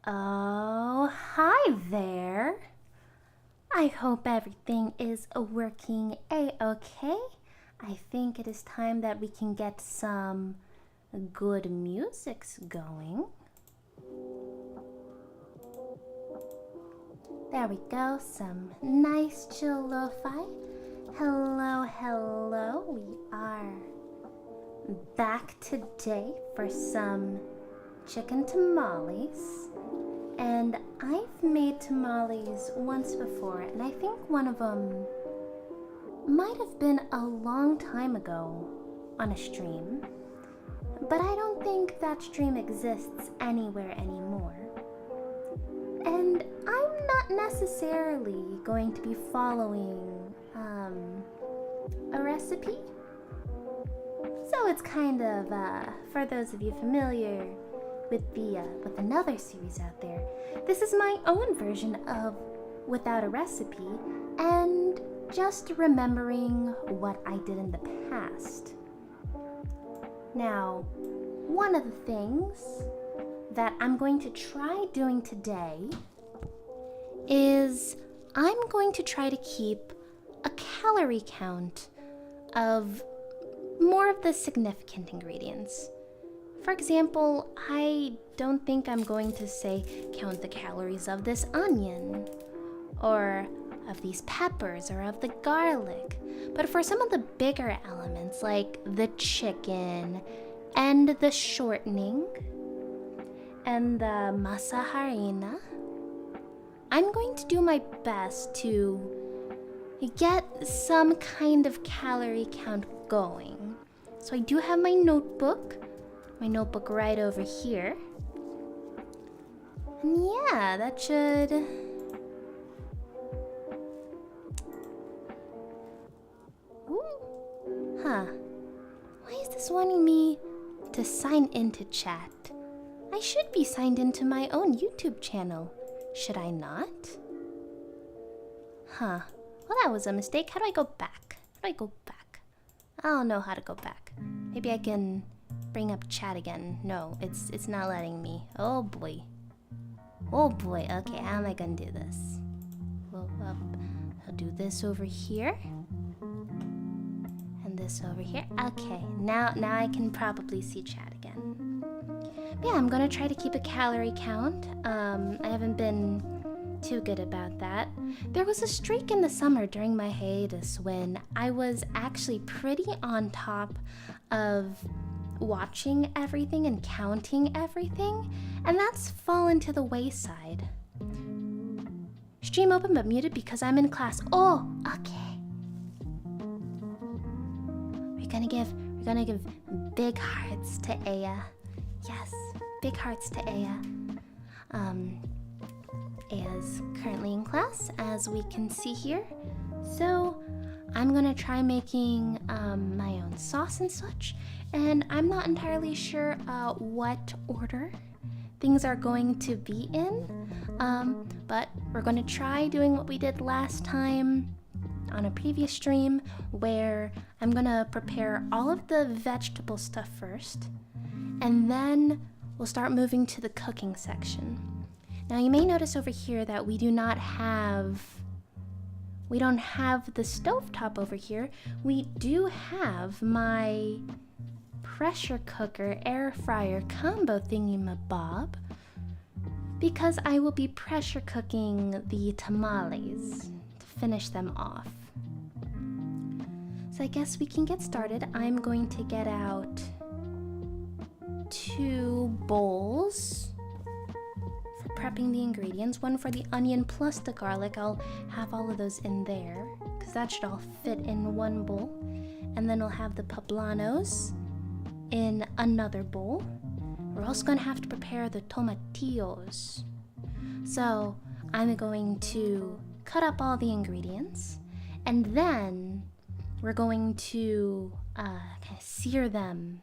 Oh, hi there. I hope everything is working a-okay. I think it is time that we can get some good musics going. There we go, some nice chill lo-fi. Hello, hello. We are back today for some chicken tamales. And I've made tamales once before, and I think one of them might have been a long time ago on a stream. But I don't think that stream exists anywhere anymore. And I'm not necessarily going to be following a recipe. So it's kind of, for those of you familiar with another series out there, this is my own version of Without a Recipe and just remembering what I did in the past. Now, one of the things that I'm going to try doing today is I'm going to try to keep a calorie count of more of the significant ingredients. For example, I don't think I'm going to say count the calories of this onion, or of these peppers, or of the garlic. But for some of the bigger elements, like the chicken, and the shortening, and the masa harina, I'm going to do my best to get some kind of calorie count going. So I do have my notebook right over here. And yeah, that should... Ooh. Huh. Why is this wanting me to sign into chat? I should be signed into my own YouTube channel. Should I not? Huh. Well, that was a mistake. How do I go back? How do I go back? I don't know how to go back. Maybe I can bring up chat again. No, it's not letting me. Oh boy. Oh boy. Okay, how am I gonna do this? Well, I'll do this over here. And this over here. Okay, now I can probably see chat again. Yeah, I'm gonna try to keep a calorie count. I haven't been too good about that. There was a streak in the summer during my hiatus when I was actually pretty on top of watching everything and counting everything, and that's fallen to the wayside. Stream open but muted because I'm in class. Oh, okay. We're gonna give big hearts to Aya. Yes, big hearts to Aya. Aya's currently in class, as we can see here. So I'm gonna try making my own sauce and such, and I'm not entirely sure what order things are going to be in, but we're gonna try doing what we did last time on a previous stream, where I'm gonna prepare all of the vegetable stuff first, and then we'll start moving to the cooking section. Now you may notice over here that we don't have the stovetop over here. We do have my pressure cooker air fryer combo thingy-mabob, because I will be pressure cooking the tamales to finish them off. So I guess we can get started. I'm going to get out 2 bowls for prepping the ingredients. One for the onion plus the garlic. I'll have all of those in there because that should all fit in one bowl. And then we'll have the poblanos in another bowl. We're also going to have to prepare the tomatillos. So I'm going to cut up all the ingredients, and then we're going to kind of sear them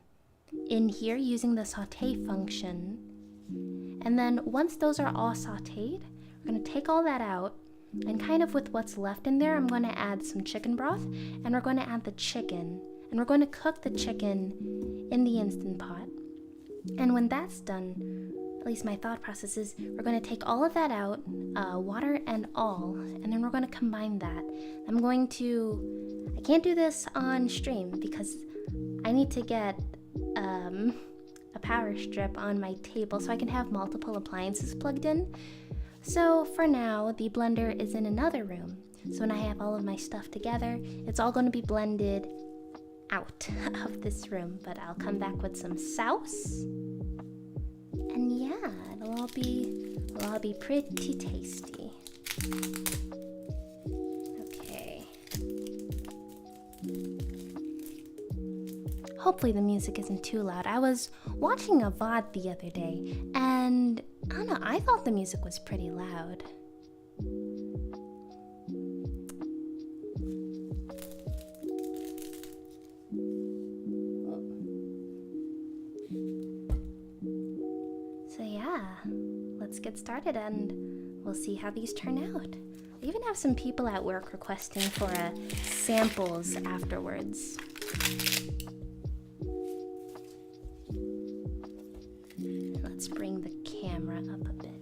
in here using the saute function. And then once those are all sauteed, we're going to take all that out, and kind of with what's left in there, I'm going to add some chicken broth, and we're going to add the chicken, and we're going to cook the chicken in the Instant Pot. And when that's done, at least my thought process is, we're going to take all of that out, water and all, and then we're going to combine that. I can't do this on stream because I need to get a power strip on my table so I can have multiple appliances plugged in. So for now, the blender is in another room. So when I have all of my stuff together, it's all going to be blended out of this room. But I'll come back with some sauce. And yeah, it'll all be pretty tasty. Okay. Hopefully the music isn't too loud. I was watching a VOD the other day, and I don't know, I thought the music was pretty loud. So yeah, let's get started and we'll see how these turn out. I even have some people at work requesting for samples afterwards. Let's bring the camera up a bit.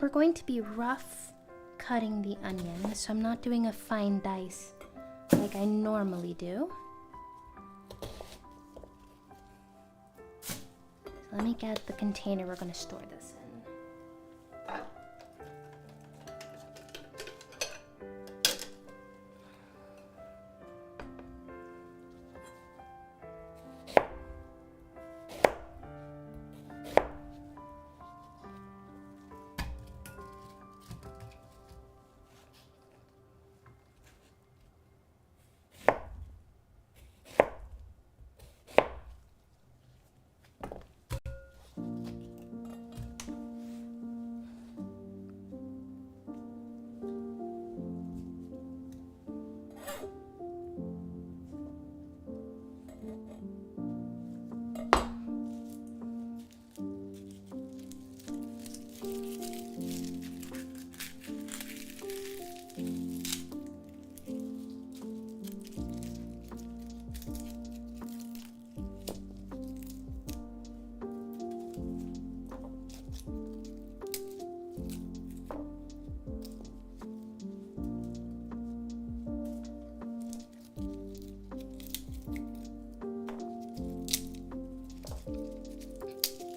We're going to be rough cutting the onion, so I'm not doing a fine dice like I normally do. So let me get the container we're going to store this in.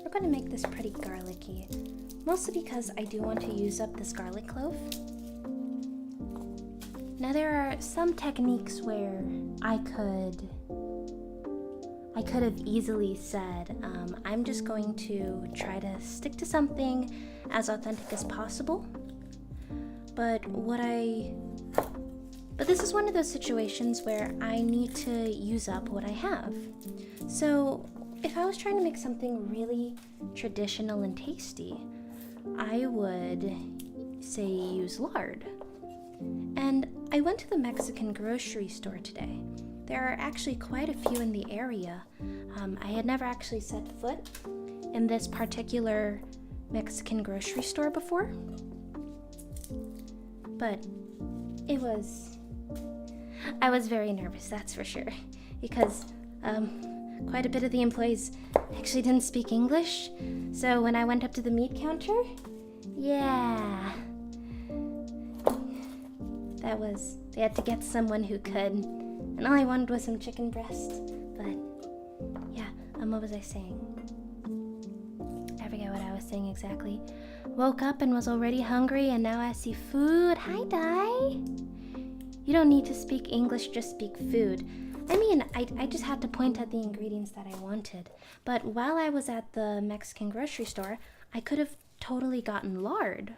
I'm going to make this pretty garlicky, mostly because I do want to use up this garlic clove. Now there are some techniques where I could have easily said, I'm just going to try to stick to something as authentic as possible. But this is one of those situations where I need to use up what I have. So if I was trying to make something really traditional and tasty, I would say use lard. And I went to the Mexican grocery store today. There are actually quite a few in the area. I had never actually set foot in this particular Mexican grocery store before, but it was I was very nervous, that's for sure, because quite a bit of the employees actually didn't speak English. So when I went up to the meat counter, yeah, they had to get someone who could, and all I wanted was some chicken breast. But yeah, what was I saying? I forget what I was saying exactly. Woke up and was already hungry, and now I see food. Hi, Dai. You don't need to speak English, just speak food. I mean, I just had to point at the ingredients that I wanted. But while I was at the Mexican grocery store, I could have totally gotten lard.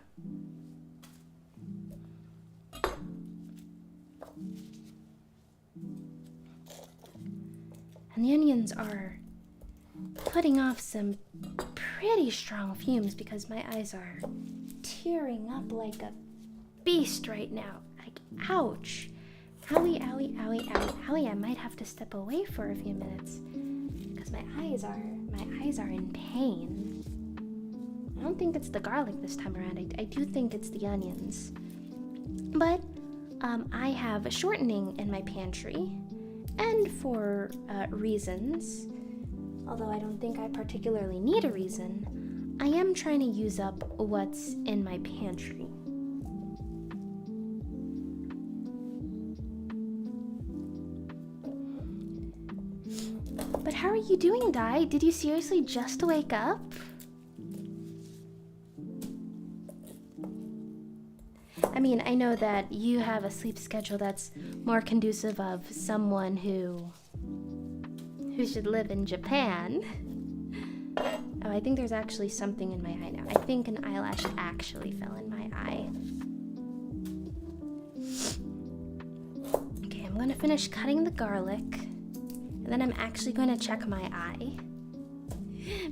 And the onions are putting off some pretty strong fumes because my eyes are tearing up like a beast right now. Like, ouch. Owie, owie, owie, owie, owie. I might have to step away for a few minutes because my eyes are in pain. I don't think it's the garlic this time around. I do think it's the onions. But I have a shortening in my pantry, and for reasons, although I don't think I particularly need a reason, I am trying to use up what's in my pantry. But how are you doing, Dai? Did you seriously just wake up? I mean, I know that you have a sleep schedule that's more conducive of someone who should live in Japan. Oh, I think there's actually something in my eye now. I think an eyelash actually fell in my eye. Okay, I'm gonna finish cutting the garlic, and then I'm actually going to check my eye,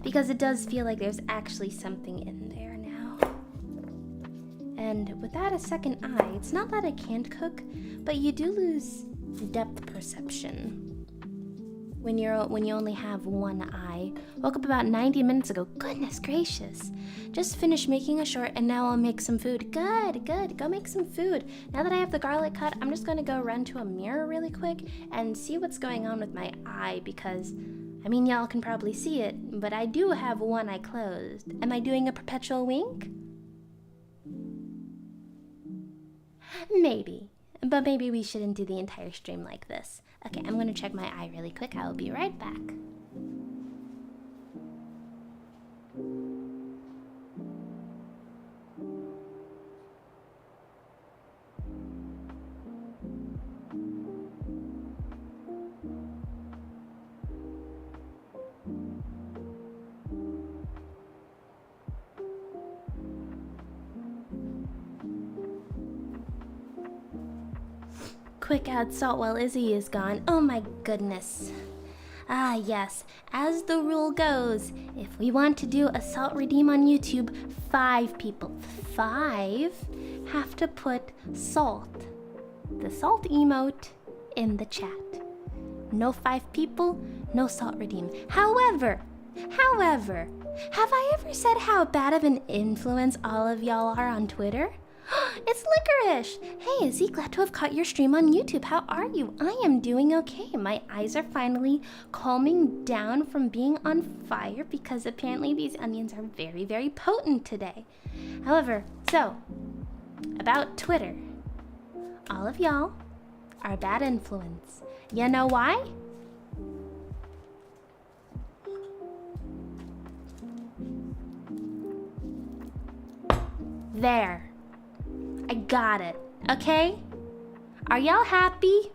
because it does feel like there's actually something in there now. And without a second eye, it's not that I can't cook, but you do lose depth perception when you only have one eye. Woke up about 90 minutes ago. Goodness gracious. Just finished making a short, and now I'll make some food. Good. Go make some food. Now that I have the garlic cut, I'm just gonna go run to a mirror really quick and see what's going on with my eye, because, I mean, y'all can probably see it, but I do have one eye closed. Am I doing a perpetual wink? Maybe. But maybe we shouldn't do the entire stream like this. Okay, I'm gonna check my eye really quick. I will be right back. Quick add salt while Izzy is gone. Oh my goodness. Ah yes, as the rule goes, if we want to do a salt redeem on YouTube, 5 people, 5, have to put salt, the salt emote, in the chat. No 5 people, no salt redeem. However, have I ever said how bad of an influence all of y'all are on Twitter? It's Licorice! Hey, Izzy, glad to have caught your stream on YouTube. How are you? I am doing okay. My eyes are finally calming down from being on fire because apparently these onions are very, very potent today. However, so, about Twitter. All of y'all are a bad influence. You know why? There. I got it, okay? Are y'all happy?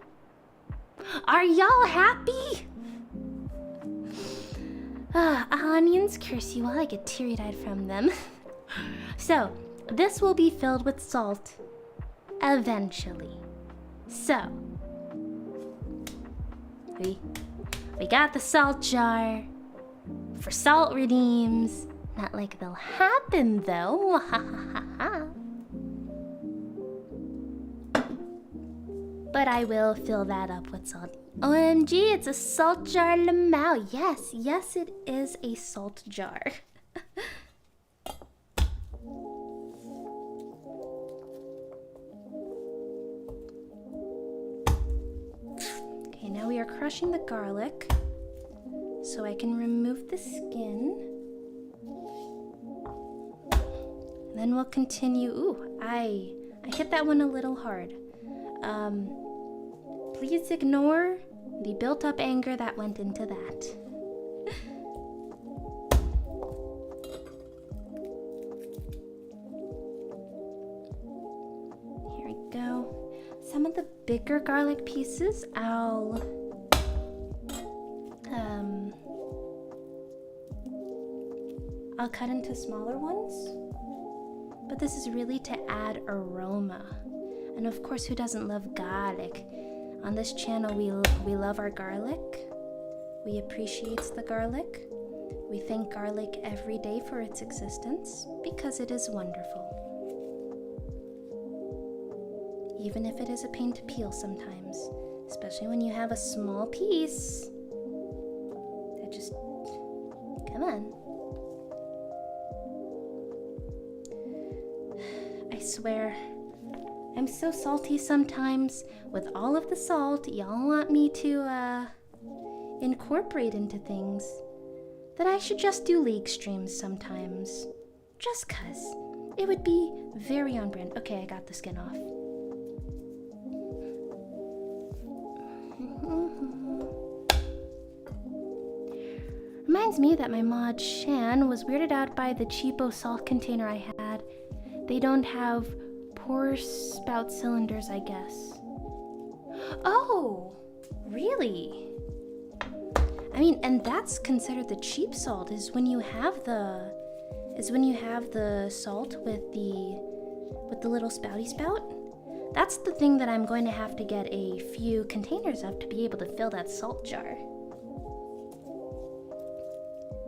Are y'all happy? Onions curse you while I get teary-eyed from them. So, this will be filled with salt eventually. So, we got the salt jar for salt redeems. Not like they'll happen though. Ha ha ha ha. But I will fill that up with salt. OMG, it's a salt jar lamau. Yes, it is a salt jar. crushing the garlic so I can remove the skin. And then we'll continue. Ooh, I hit that one a little hard. Please ignore the built-up anger that went into that. Here we go. Some of the bigger garlic pieces, I'll cut into smaller ones. But this is really to add aroma. And of course, who doesn't love garlic? On this channel, we love our garlic. We appreciate the garlic. We thank garlic every day for its existence because it is wonderful. Even if it is a pain to peel sometimes, especially when you have a small piece. That just, come on. I swear, I'm so salty sometimes. With all of the salt y'all want me to incorporate into things, that I should just do league streams sometimes. Just cause. It would be very on brand. Okay, I got the skin off. Reminds me that my mod Shan was weirded out by the cheapo salt container I had. They don't have pour spout cylinders, I guess. Oh, really? I mean, and that's considered the cheap salt, is when you have the salt with the little spouty spout. That's the thing that I'm going to have to get a few containers of to be able to fill that salt jar.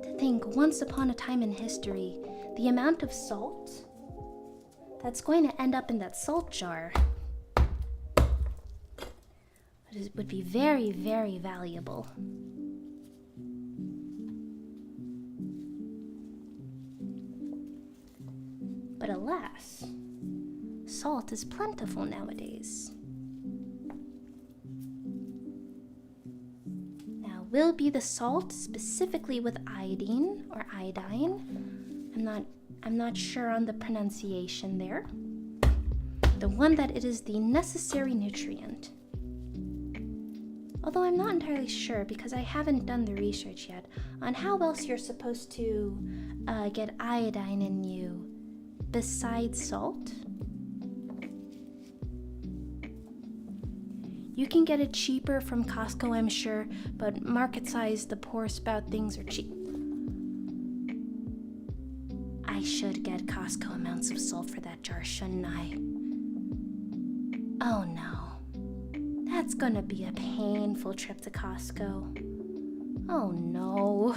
To think, once upon a time in history, the amount of salt that's going to end up in that salt jar would be very, very valuable. But alas, salt is plentiful nowadays. Now, will be the salt specifically with iodine or iodine? I'm not sure on the pronunciation there. The one that it is the necessary nutrient. Although I'm not entirely sure because I haven't done the research yet on how else you're supposed to get iodine in you besides salt. You can get it cheaper from Costco, I'm sure, but market size, the pour spout things are cheap. I should get Costco amounts of salt for that jar, shouldn't I? Oh no. That's gonna be a painful trip to Costco. Oh no.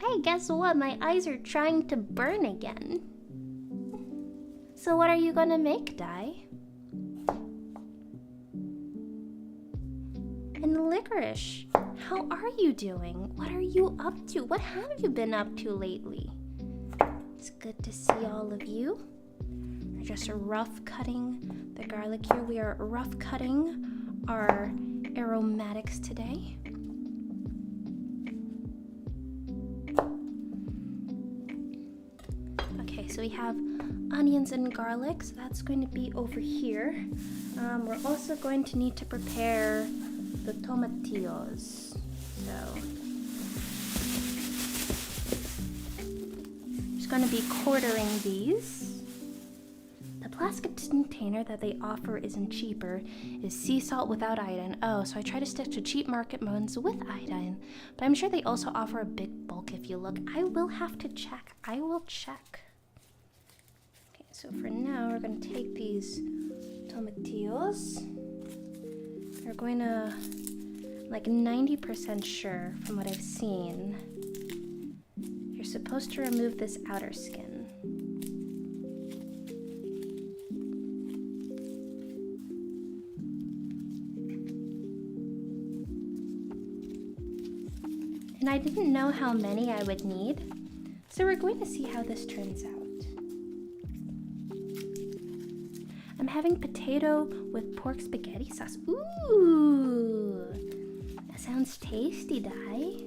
Hey, guess what? My eyes are trying to burn again. So what are you gonna make, Dai? And Licorice, how are you doing? What are you up to? What have you been up to lately? It's good to see all of you. We're just rough cutting the garlic here. We are rough cutting our aromatics today. Okay, so we have onions and garlic, so that's going to be over here. We're also going to need to prepare the tomatillos. So I'm just going to be quartering these. The plastic container that they offer isn't cheaper, is sea salt without iodine. Oh, so I try to stick to cheap market ones with iodine, but I'm sure they also offer a big bulk if you look. I will have to check. I will check. Okay, so for now, we're going to take these tomatillos. We're going to, like 90% sure from what I've seen, you're supposed to remove this outer skin. And I didn't know how many I would need, so we're going to see how this turns out. I'm having potato with pork spaghetti sauce. Ooh, that sounds tasty, Dai.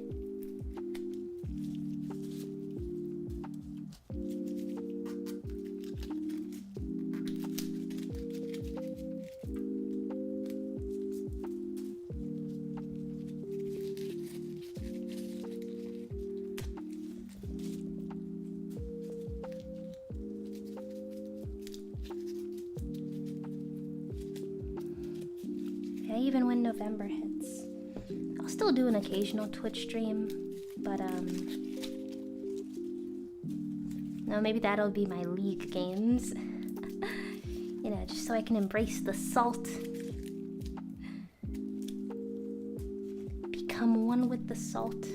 Even when November hits, I'll still do an occasional Twitch stream, but no, maybe that'll be my League games. You know, just so I can embrace the salt, become one with the salt.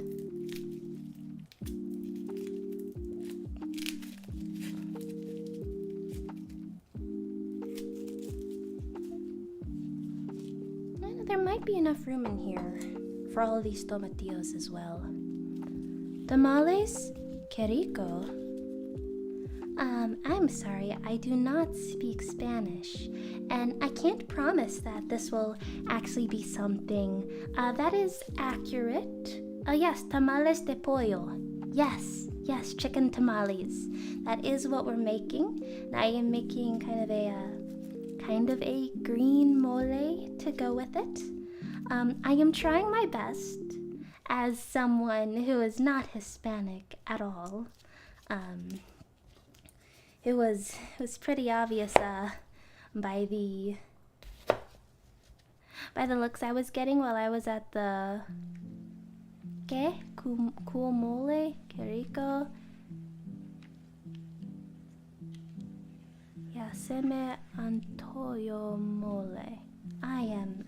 Be enough room in here for all of these tomatillos as well. Tamales, Kiriia. I'm sorry, I do not speak Spanish, and I can't promise that this will actually be something that is accurate. Yes, tamales de pollo. Yes, chicken tamales. That is what we're making. I am making kind of a green mole to go with it. I am trying my best as someone who is not Hispanic at all. It was pretty obvious by the looks I was getting while I was at the mole, Kiriia. Yeah, se me antoyo mole. I am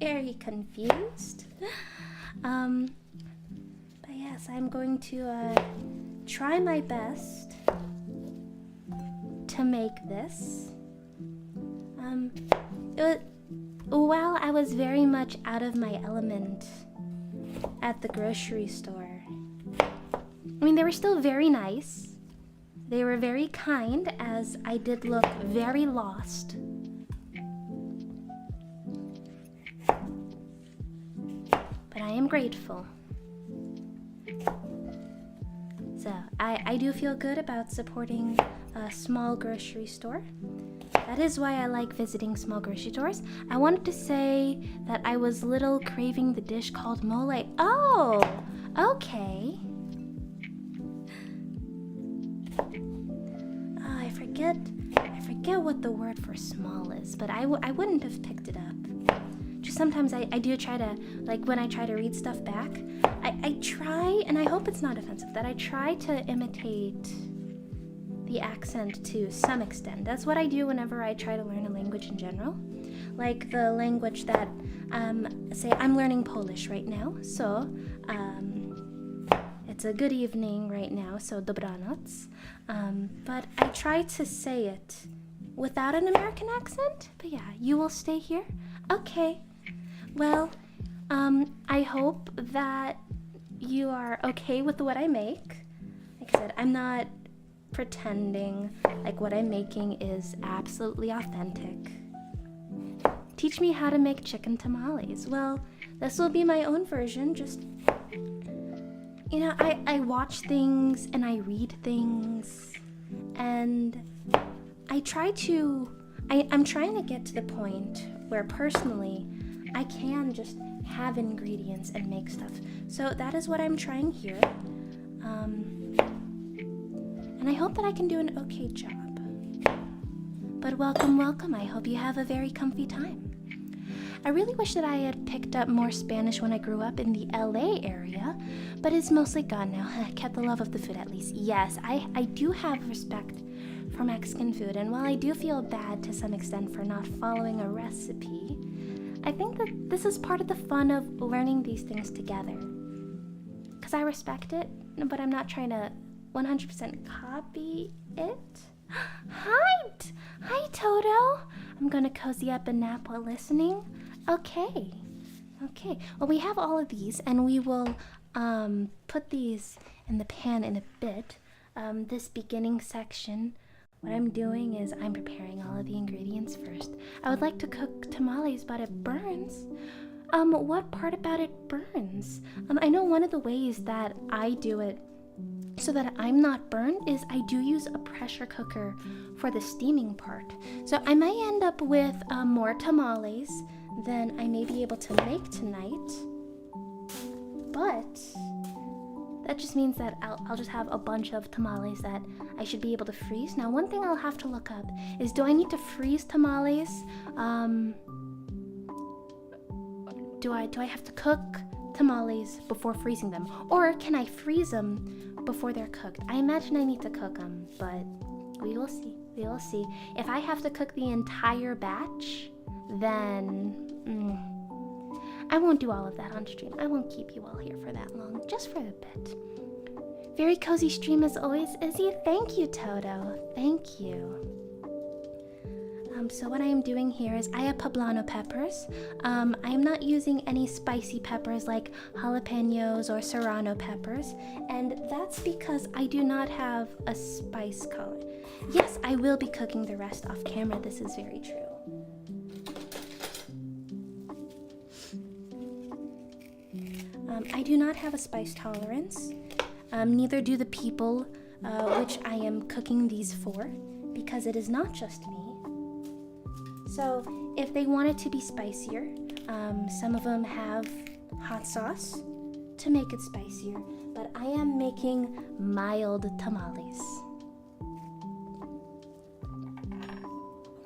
very confused. But yes, I'm going to try my best to make this. While I was very much out of my element at the grocery store, I mean, they were still very nice. They were very kind, as I did look very lost. But I am grateful. So, I do feel good about supporting a small grocery store. That is why I like visiting small grocery stores. I wanted to say that I was little craving the dish called mole. Oh, okay. Oh, I forget what the word for small is, but I wouldn't have picked it up. Just sometimes I do try to, like when I try to read stuff back, I try, and I hope it's not offensive, that I try to imitate the accent to some extent. That's what I do whenever I try to learn a language in general. Like the language that, say I'm learning Polish right now, so it's a good evening right now, so dobranoc. But I try to say it without an American accent. But yeah, you will stay here? Okay. Well, I hope that you are okay with what I make. Like I said, I'm not pretending like what I'm making is absolutely authentic. Teach me how to make chicken tamales. Well, this will be my own version. Just, you know, I watch things and I read things, and I'm trying to get to the point where personally I can just have ingredients and make stuff. So that is what I'm trying here. And I hope that I can do an okay job. But welcome, welcome. I hope you have a very comfy time. I really wish that I had picked up more Spanish when I grew up in the LA area, but it's mostly gone now. I kept the love of the food at least. Yes, I do have respect for Mexican food, and while I do feel bad to some extent for not following a recipe, I think that this is part of the fun of learning these things together. Because I respect it, but I'm not trying to 100% copy it. Hi, Toto. I'm gonna cozy up and nap while listening. Okay. Well, we have all of these, and we will put these in the pan in a bit. This beginning section What I'm doing is I'm preparing all of the ingredients first. I would like to cook tamales, but it burns. What part about it burns? I know one of the ways that I do it so that I'm not burned is I do use a pressure cooker for the steaming part. So I might end up with more tamales than I may be able to make tonight. But that just means that I'll just have a bunch of tamales that I should be able to freeze. Now, one thing I'll have to look up is, do I need to freeze tamales? Do I have to cook tamales before freezing them? Or can I freeze them before they're cooked? I imagine I need to cook them, but we will see. We will see. If I have to cook the entire batch, then I won't do all of that on stream. I won't keep you all here for that long, just for a bit. Very cozy stream as always, Izzy. Thank you, Toto. Thank you. So what I am doing here is I have poblano peppers. I am not using any spicy peppers like jalapenos or serrano peppers, and that's because I do not have a spice color. Yes, I will be cooking the rest off camera. This is very true. I do not have a spice tolerance. Neither do the people which I am cooking these for, because it is not just me. So if they want it to be spicier, some of them have hot sauce to make it spicier, but I am making mild tamales.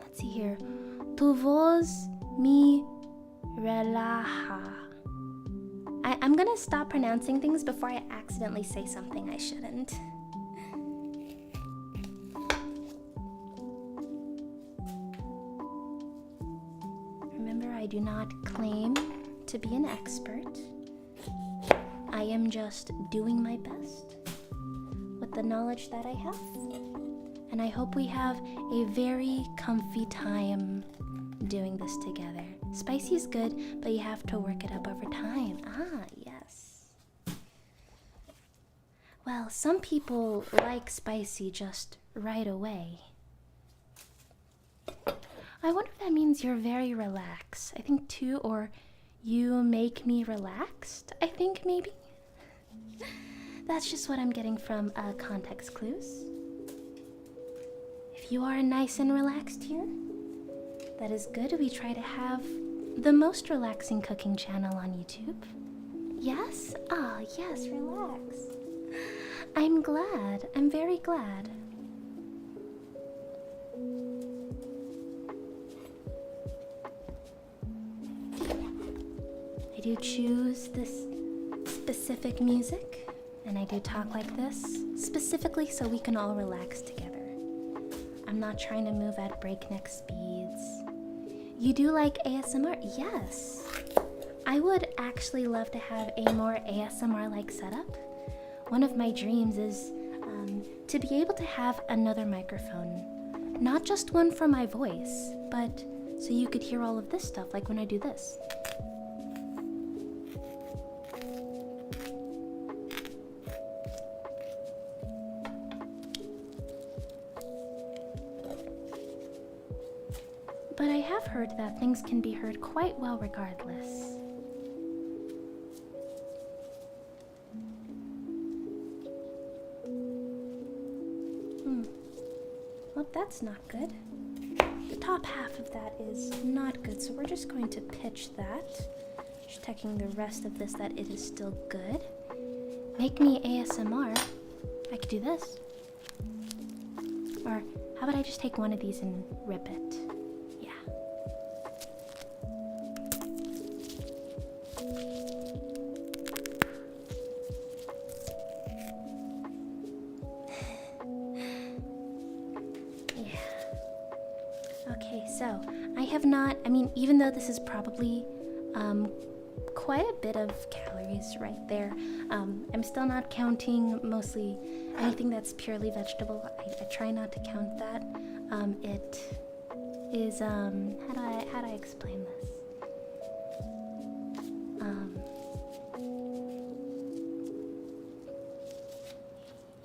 Let's see here. Tu voz me relaja. I'm gonna stop pronouncing things before I accidentally say something I shouldn't. Remember, I do not claim to be an expert. I am just doing my best with the knowledge that I have. And I hope we have a very comfy time doing this together. Spicy is good, but you have to work it up over time. Ah, yes. Well, some people like spicy just right away. I wonder if that means you're very relaxed. I think too, or you make me relaxed, I think maybe. That's just what I'm getting from context clues. If you are nice and relaxed here, that is good. We try to have the most relaxing cooking channel on YouTube. Yes? Ah, yes, relax. I'm glad. I'm very glad. I do choose this specific music, and I do talk like this specifically so we can all relax together. I'm not trying to move at breakneck speeds. You do like ASMR? Yes. I would actually love to have a more ASMR-like setup. One of my dreams is to be able to have another microphone. Not just one for my voice, but so you could hear all of this stuff, like when I do this. But I have heard that things can be heard quite well regardless. Well, that's not good. The top half of that is not good, so we're just going to pitch that. Just checking the rest of this that it is still good. Make me ASMR. I could do this. Or how about I just take one of these and rip it? Even though this is probably quite a bit of calories right there, I'm still not counting mostly anything that's purely vegetable. I try not to count that. It is how do I explain this?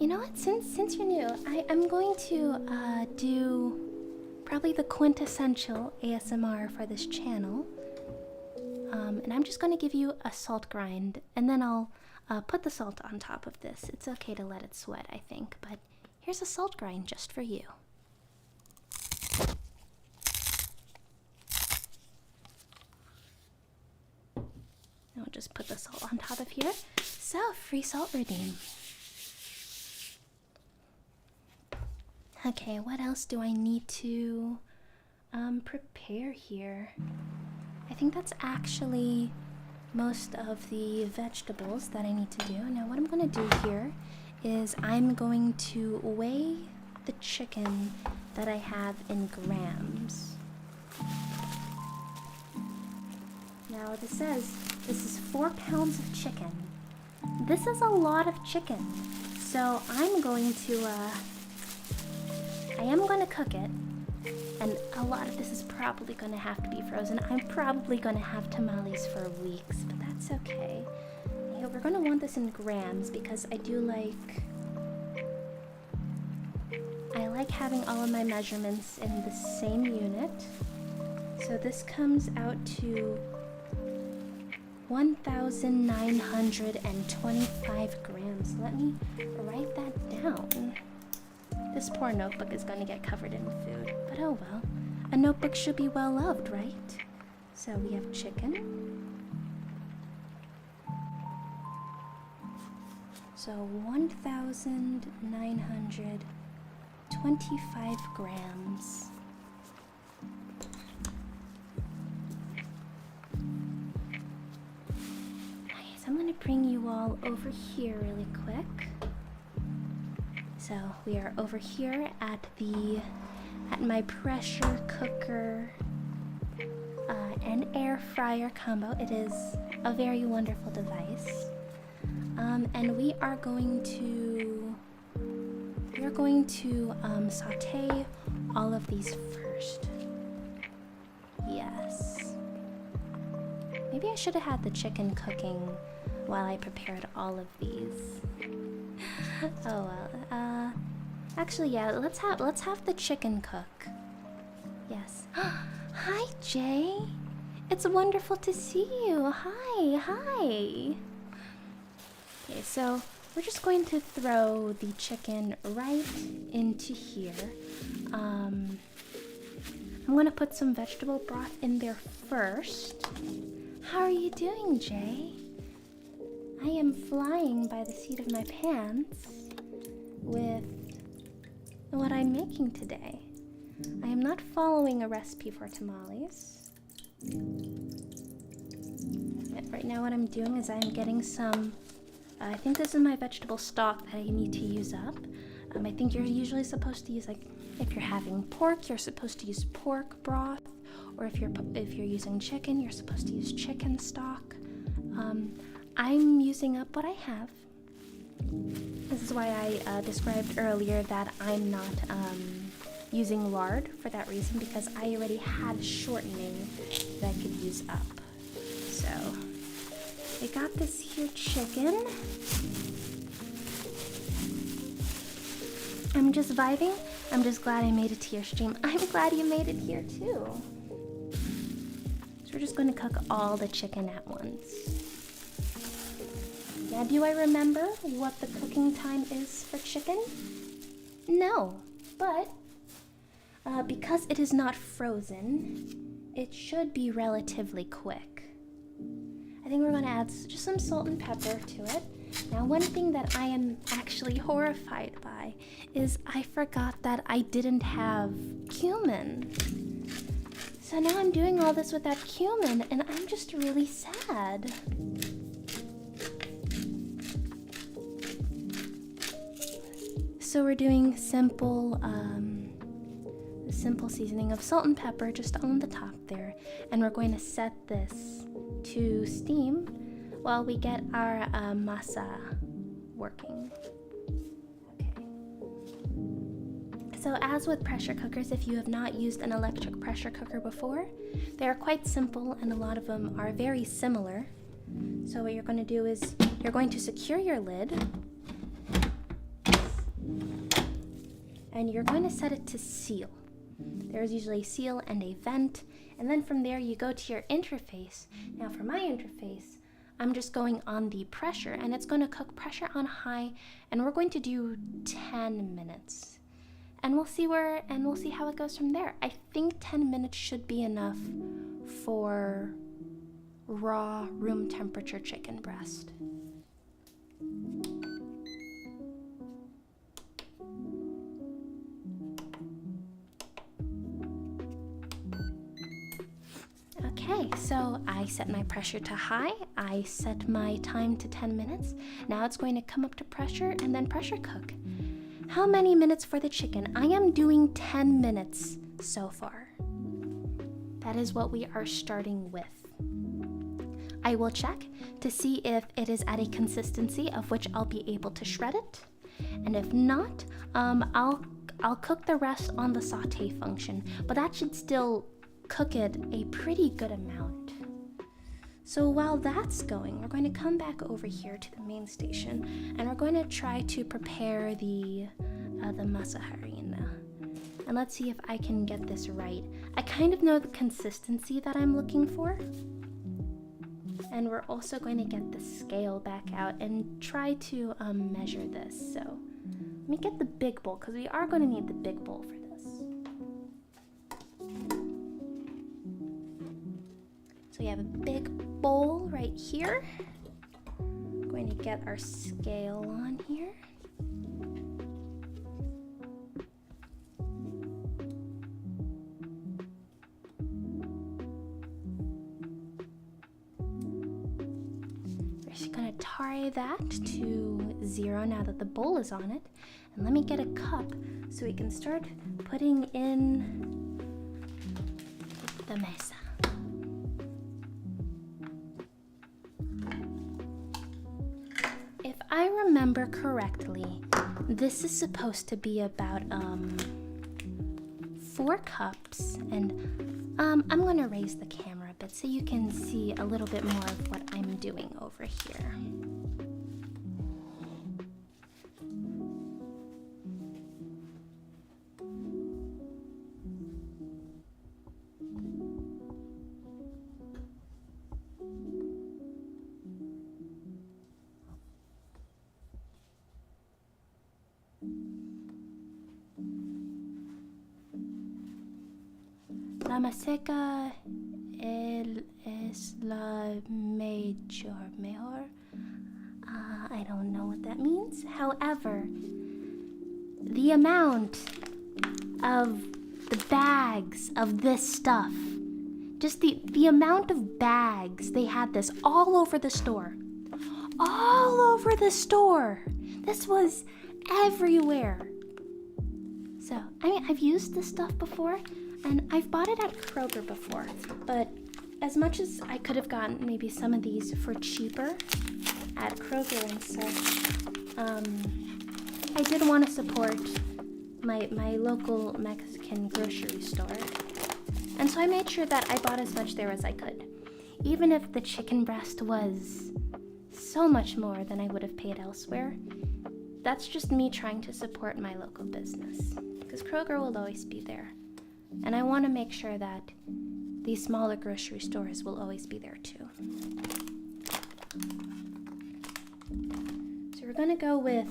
You know what? Since you're new, I'm going to do probably the quintessential ASMR for this channel. And I'm just going to give you a salt grind, and then I'll put the salt on top of this. It's okay to let it sweat, I think, but here's a salt grind just for you. I'll just put the salt on top of here. So, free salt redeem. Okay, what else do I need to prepare here? I think that's actually most of the vegetables that I need to do. Now what I'm going to do here is I'm going to weigh the chicken that I have in grams. Now this says this is 4 pounds of chicken. This is a lot of chicken. So I'm going to I am going to cook it, and a lot of this is probably going to have to be frozen. I'm probably going to have tamales for weeks, but that's okay. Yeah, we're going to want this in grams because I like having all of my measurements in the same unit. So this comes out to 1,925 grams. Let me write that down. This poor notebook is going to get covered in food, but oh well. A notebook should be well loved, right? So we have chicken. So 1,925 grams. Okay, so I'm going to bring you all over here really quick. So we are over here at my pressure cooker and air fryer combo. It is a very wonderful device. And we are going to saute all of these first. Yes. Maybe I should have had the chicken cooking while I prepared all of these. Oh well. Actually, yeah. Let's have the chicken cook. Yes. Hi, Jay. It's wonderful to see you. Hi. Okay, so we're just going to throw the chicken right into here. I'm gonna put some vegetable broth in there first. How are you doing, Jay? I am flying by the seat of my pants with what I'm making today. I am not following a recipe for tamales. Right now what I'm doing is I'm getting some, I think this is my vegetable stock that I need to use up. I think you're usually supposed to use, like, if you're having pork, you're supposed to use pork broth, or if you're using chicken, you're supposed to use chicken stock. I'm using up what I have. This is why I described earlier that I'm not using lard for that reason, because I already had shortening that I could use up. So I got this here chicken. I'm just vibing. I'm just glad I made it to your stream. I'm glad you made it here too. So we're just going to cook all the chicken at once. Now, do I remember what the cooking time is for chicken? No, but because it is not frozen, it should be relatively quick. I think we're going to add just some salt and pepper to it. Now, one thing that I am actually horrified by is I forgot that I didn't have cumin. So now I'm doing all this without cumin, and I'm just really sad. So we're doing simple seasoning of salt and pepper just on the top there, and we're going to set this to steam while we get our masa working. Okay. So as with pressure cookers, if you have not used an electric pressure cooker before, they are quite simple and a lot of them are very similar. So what you're going to do is you're going to secure your lid. and you're going to set it to seal. There's usually a seal and a vent, and then from there you go to your interface. Now for my interface, I'm just going on the pressure, and it's going to cook pressure on high, and we're going to do 10 minutes. And we'll see how it goes from there. I think 10 minutes should be enough for raw room temperature chicken breast. Okay, so I set my pressure to high, I set my time to 10 minutes. Now it's going to come up to pressure and then pressure cook. How many minutes for the chicken? I am doing 10 minutes so far. That is what we are starting with. I will check to see if it is at a consistency of which I'll be able to shred it. And if not, I'll cook the rest on the saute function, but that should still cook it a pretty good amount. So while that's going, we're going to come back over here to the main station, and we're going to try to prepare the masa harina. And let's see if I can get this right. I kind of know the consistency that I'm looking for. And we're also going to get the scale back out and try to measure this. So let me get the big bowl, because we are going to need the big bowl for this. So we have a big bowl right here. We're going to get our scale on here. We're just going to tare that to 0 now that the bowl is on it. And let me get a cup so we can start putting in the mesa. If I remember correctly, this is supposed to be about 4 cups, and I'm going to raise the camera a bit so you can see a little bit more of what I'm doing over here. La maseca es la mejor. I don't know what that means. However, the amount of the bags of this stuff, just the amount of bags, they had this all over the store. All over the store. This was everywhere. So, I mean, I've used this stuff before, and I've bought it at Kroger before, but as much as I could have gotten maybe some of these for cheaper at Kroger and such, I did want to support my local Mexican grocery store. And so I made sure that I bought as much there as I could. Even if the chicken breast was so much more than I would have paid elsewhere, that's just me trying to support my local business. Because Kroger will always be there. And I want to make sure that these smaller grocery stores will always be there too. So we're going to go with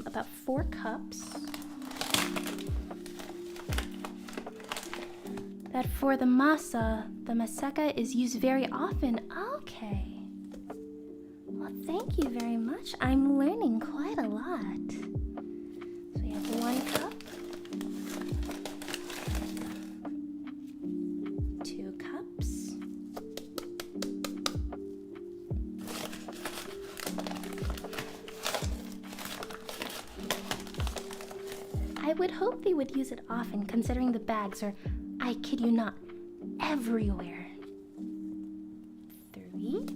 about 4 cups. That for the masa, the maseca is used very often. Okay. Well, thank you very much. I'm learning quite a lot. So we have 1 cup. 2 cups. I would hope they would use it often, considering the bags are, I kid you not, everywhere. 3.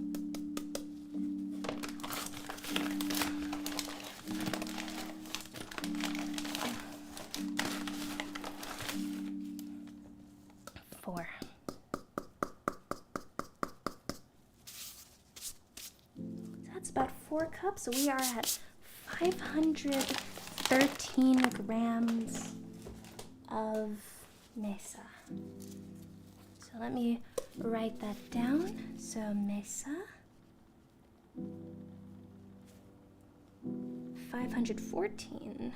4. That's about 4 cups. So we are at 513 grams of mesa. So let me write that down. So mesa, 514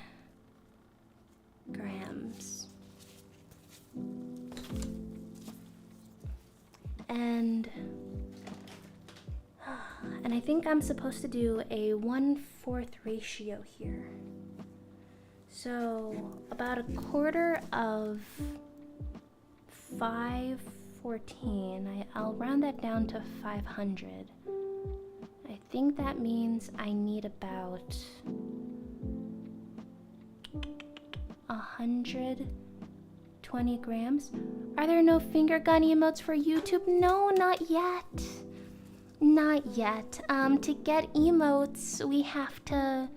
grams. And I think I'm supposed to do a 1/4 ratio here. So about a quarter of 514. I'll round that down to 500. I think that means I need about 120 grams. Are there no finger gun emotes for YouTube? No, not yet. Not yet. To get emotes, we have to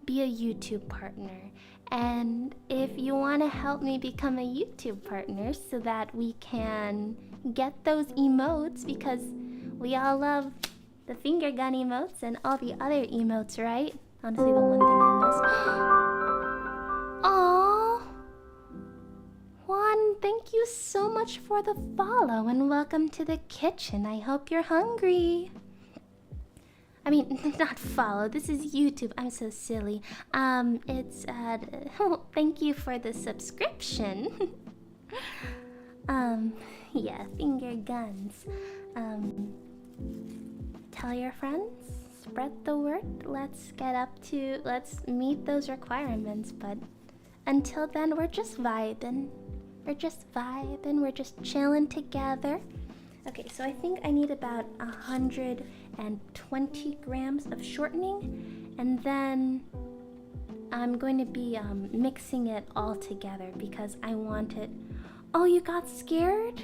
be a YouTube partner. And if you want to help me become a YouTube partner so that we can get those emotes, because we all love the finger gun emotes and all the other emotes, right? Honestly, the one thing I miss. Aww! Juan, thank you so much for the follow and welcome to the kitchen. I hope you're hungry. I mean, not follow. This is YouTube. I'm so silly. Thank you for the subscription. Yeah, finger guns. Tell your friends, spread the word. Let's meet those requirements. But until then, we're just vibing. We're just chilling together. Okay, so I think I need about 120 grams of shortening, and then I'm going to be mixing it all together because I want it. Oh, you got scared?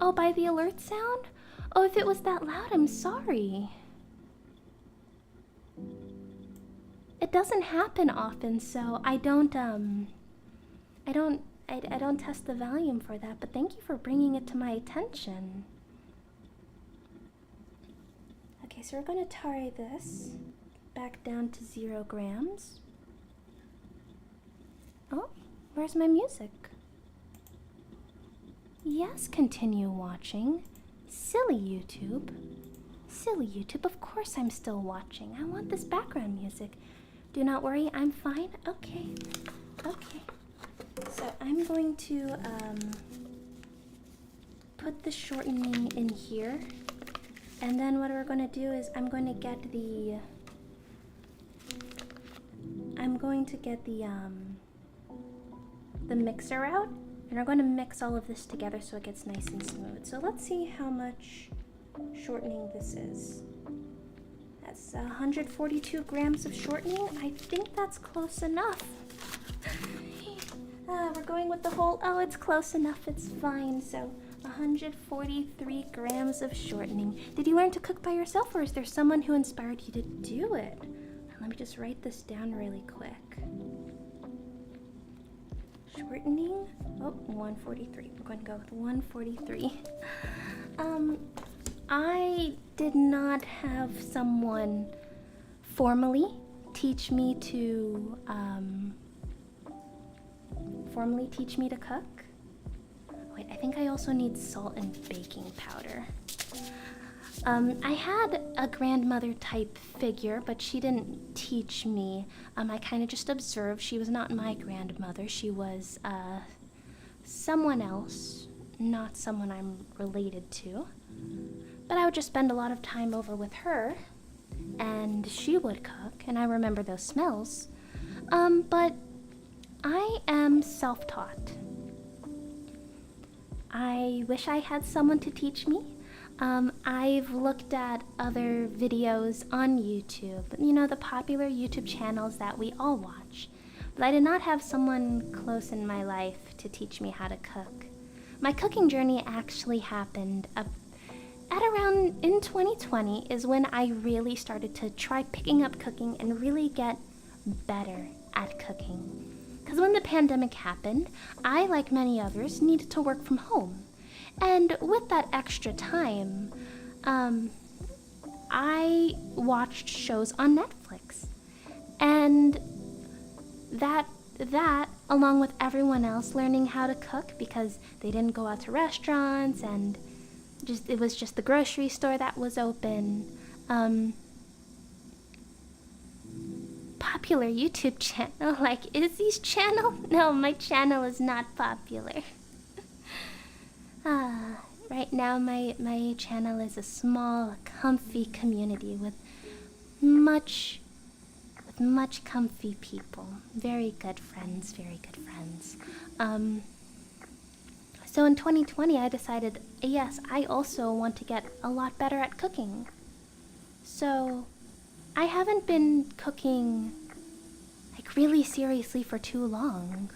Oh, by the alert sound? Oh, if it was that loud, I'm sorry. It doesn't happen often, so I don't test the volume for that, but thank you for bringing it to my attention. Okay, so we're going to tare this back down to 0 grams. Oh, where's my music? Yes, continue watching. Silly YouTube. Silly YouTube, of course I'm still watching. I want this background music. Do not worry, I'm fine. Okay, okay. So I'm going to put the shortening in here, and then what we're going to do is I'm going to get the mixer out, and we're going to mix all of this together so it gets nice and smooth. So let's see how much shortening this is. That's 142 grams of shortening. I think that's close enough. We're going with the whole, oh, it's close enough, it's fine. So 143 grams of shortening. Did you learn to cook by yourself, or is there someone who inspired you to do it? Let me just write this down really quick. Shortening, oh, 143. We're going to go with 143. I did not have someone formally teach me to cook. Wait, I think I also need salt and baking powder. I had a grandmother type figure, but she didn't teach me. I kind of just observed. She was not my grandmother. She was someone else, not someone I'm related to. But I would just spend a lot of time over with her, and she would cook, and I remember those smells. But I am self-taught. I wish I had someone to teach me. I've looked at other videos on YouTube, you know, the popular YouTube channels that we all watch. But I did not have someone close in my life to teach me how to cook. My cooking journey actually happened at around in 2020 is when I really started to try picking up cooking and really get better at cooking. Because when the pandemic happened, I, like many others, needed to work from home. And with that extra time, I watched shows on Netflix. And that that, along with everyone else learning how to cook because they didn't go out to restaurants and it was just the grocery store that was open. Popular YouTube channel like Izzy's channel? No, my channel is not popular. Right now my channel is a small, comfy community with much comfy people. Very good friends, very good friends. So in 2020 I decided, yes, I also want to get a lot better at cooking. So I haven't been cooking like really seriously for too long.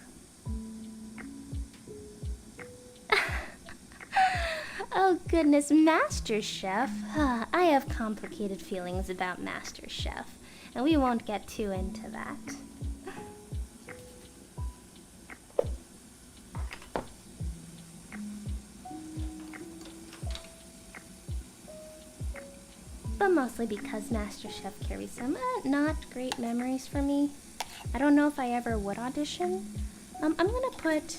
Oh goodness, MasterChef. I have complicated feelings about MasterChef, and we won't get too into that. But mostly because MasterChef carries some not great memories for me. I don't know if I ever would audition. I'm gonna put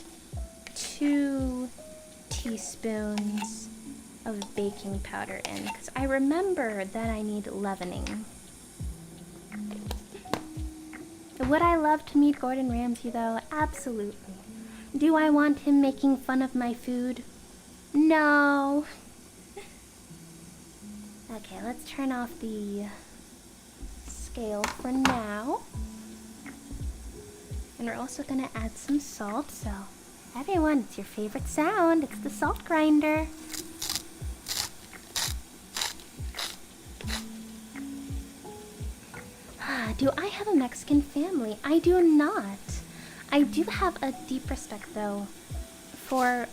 2 teaspoons of baking powder in, because I remember that I need leavening. Would I love to meet Gordon Ramsay though? Absolutely. Do I want him making fun of my food? No. Okay, let's turn off the scale for now. And we're also gonna add some salt, so everyone, it's your favorite sound. It's the salt grinder. Do I have a Mexican family? I do not. I do have a deep respect, though, for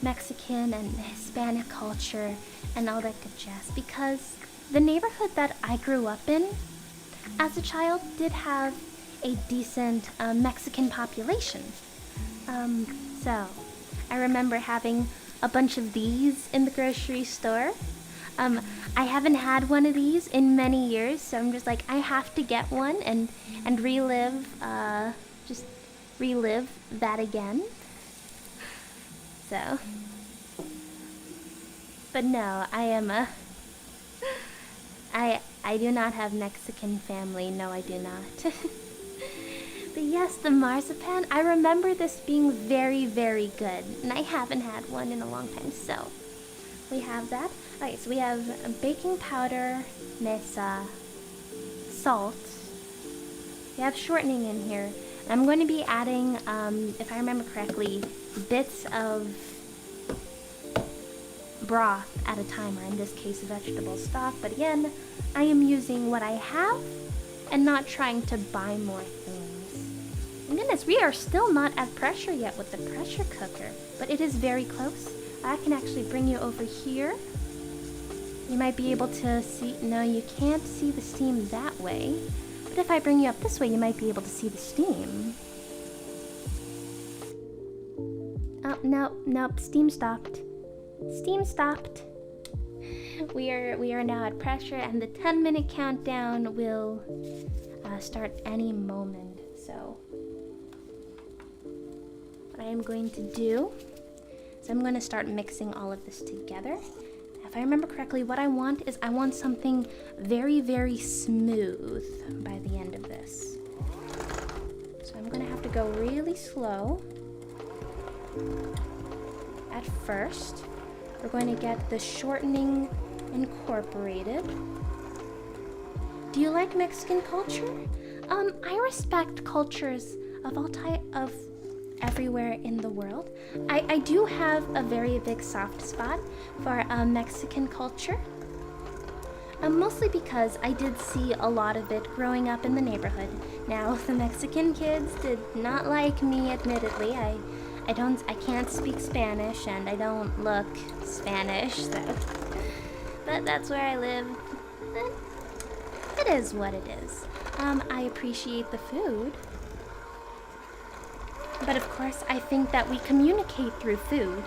Mexican and Hispanic culture and all that good jazz, because the neighborhood that I grew up in as a child did have a decent Mexican population. So I remember having a bunch of these in the grocery store. I haven't had one of these in many years, so I'm just like, I have to get one and relive that again. So, but no, I do not have Mexican family. No, I do not. But yes, the marzipan, I remember this being very, very good, and I haven't had one in a long time, so we have that. Okay, so we have baking powder, mesa, salt. We have shortening in here. I'm going to be adding, if I remember correctly, bits of broth at a time, or in this case, vegetable stock. But again, I am using what I have and not trying to buy more things. And goodness, we are still not at pressure yet with the pressure cooker, but it is very close. I can actually bring you over here. You might be able to see, no, you can't see the steam that way. But if I bring you up this way, you might be able to see the steam. Oh, no, nope, steam stopped. Steam stopped. We are now at pressure, and the 10-minute countdown will start any moment. So what I am going to do is I'm going to start mixing all of this together. If I remember correctly, what I want is I want something very, very smooth by the end of this. So I'm going to have to go really slow at first. We're going to get the shortening incorporated. Do you like Mexican culture? I respect cultures of all of everywhere in the world. I do have a very big soft spot for Mexican culture. Mostly because I did see a lot of it growing up in the neighborhood. Now, the Mexican kids did not like me, admittedly. I can't speak Spanish, and I don't look Spanish, so but that's where I live. It is what it is. I appreciate the food. But of course, I think that we communicate through food.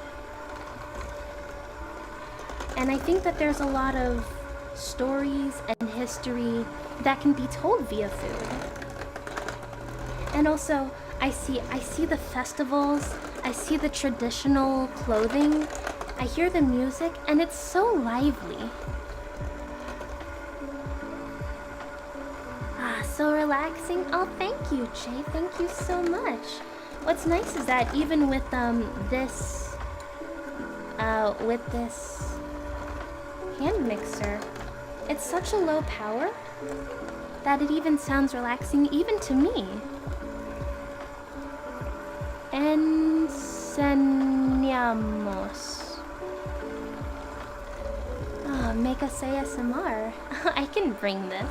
And I think that there's a lot of stories and history that can be told via food. And also, I see the festivals, I see the traditional clothing, I hear the music, and it's so lively. Ah, so relaxing. Oh, thank you, Jay. Thank you so much. What's nice is that even with this hand mixer, it's such a low power that it even sounds relaxing even to me. Enseñamos. Oh, make us ASMR. I can bring this.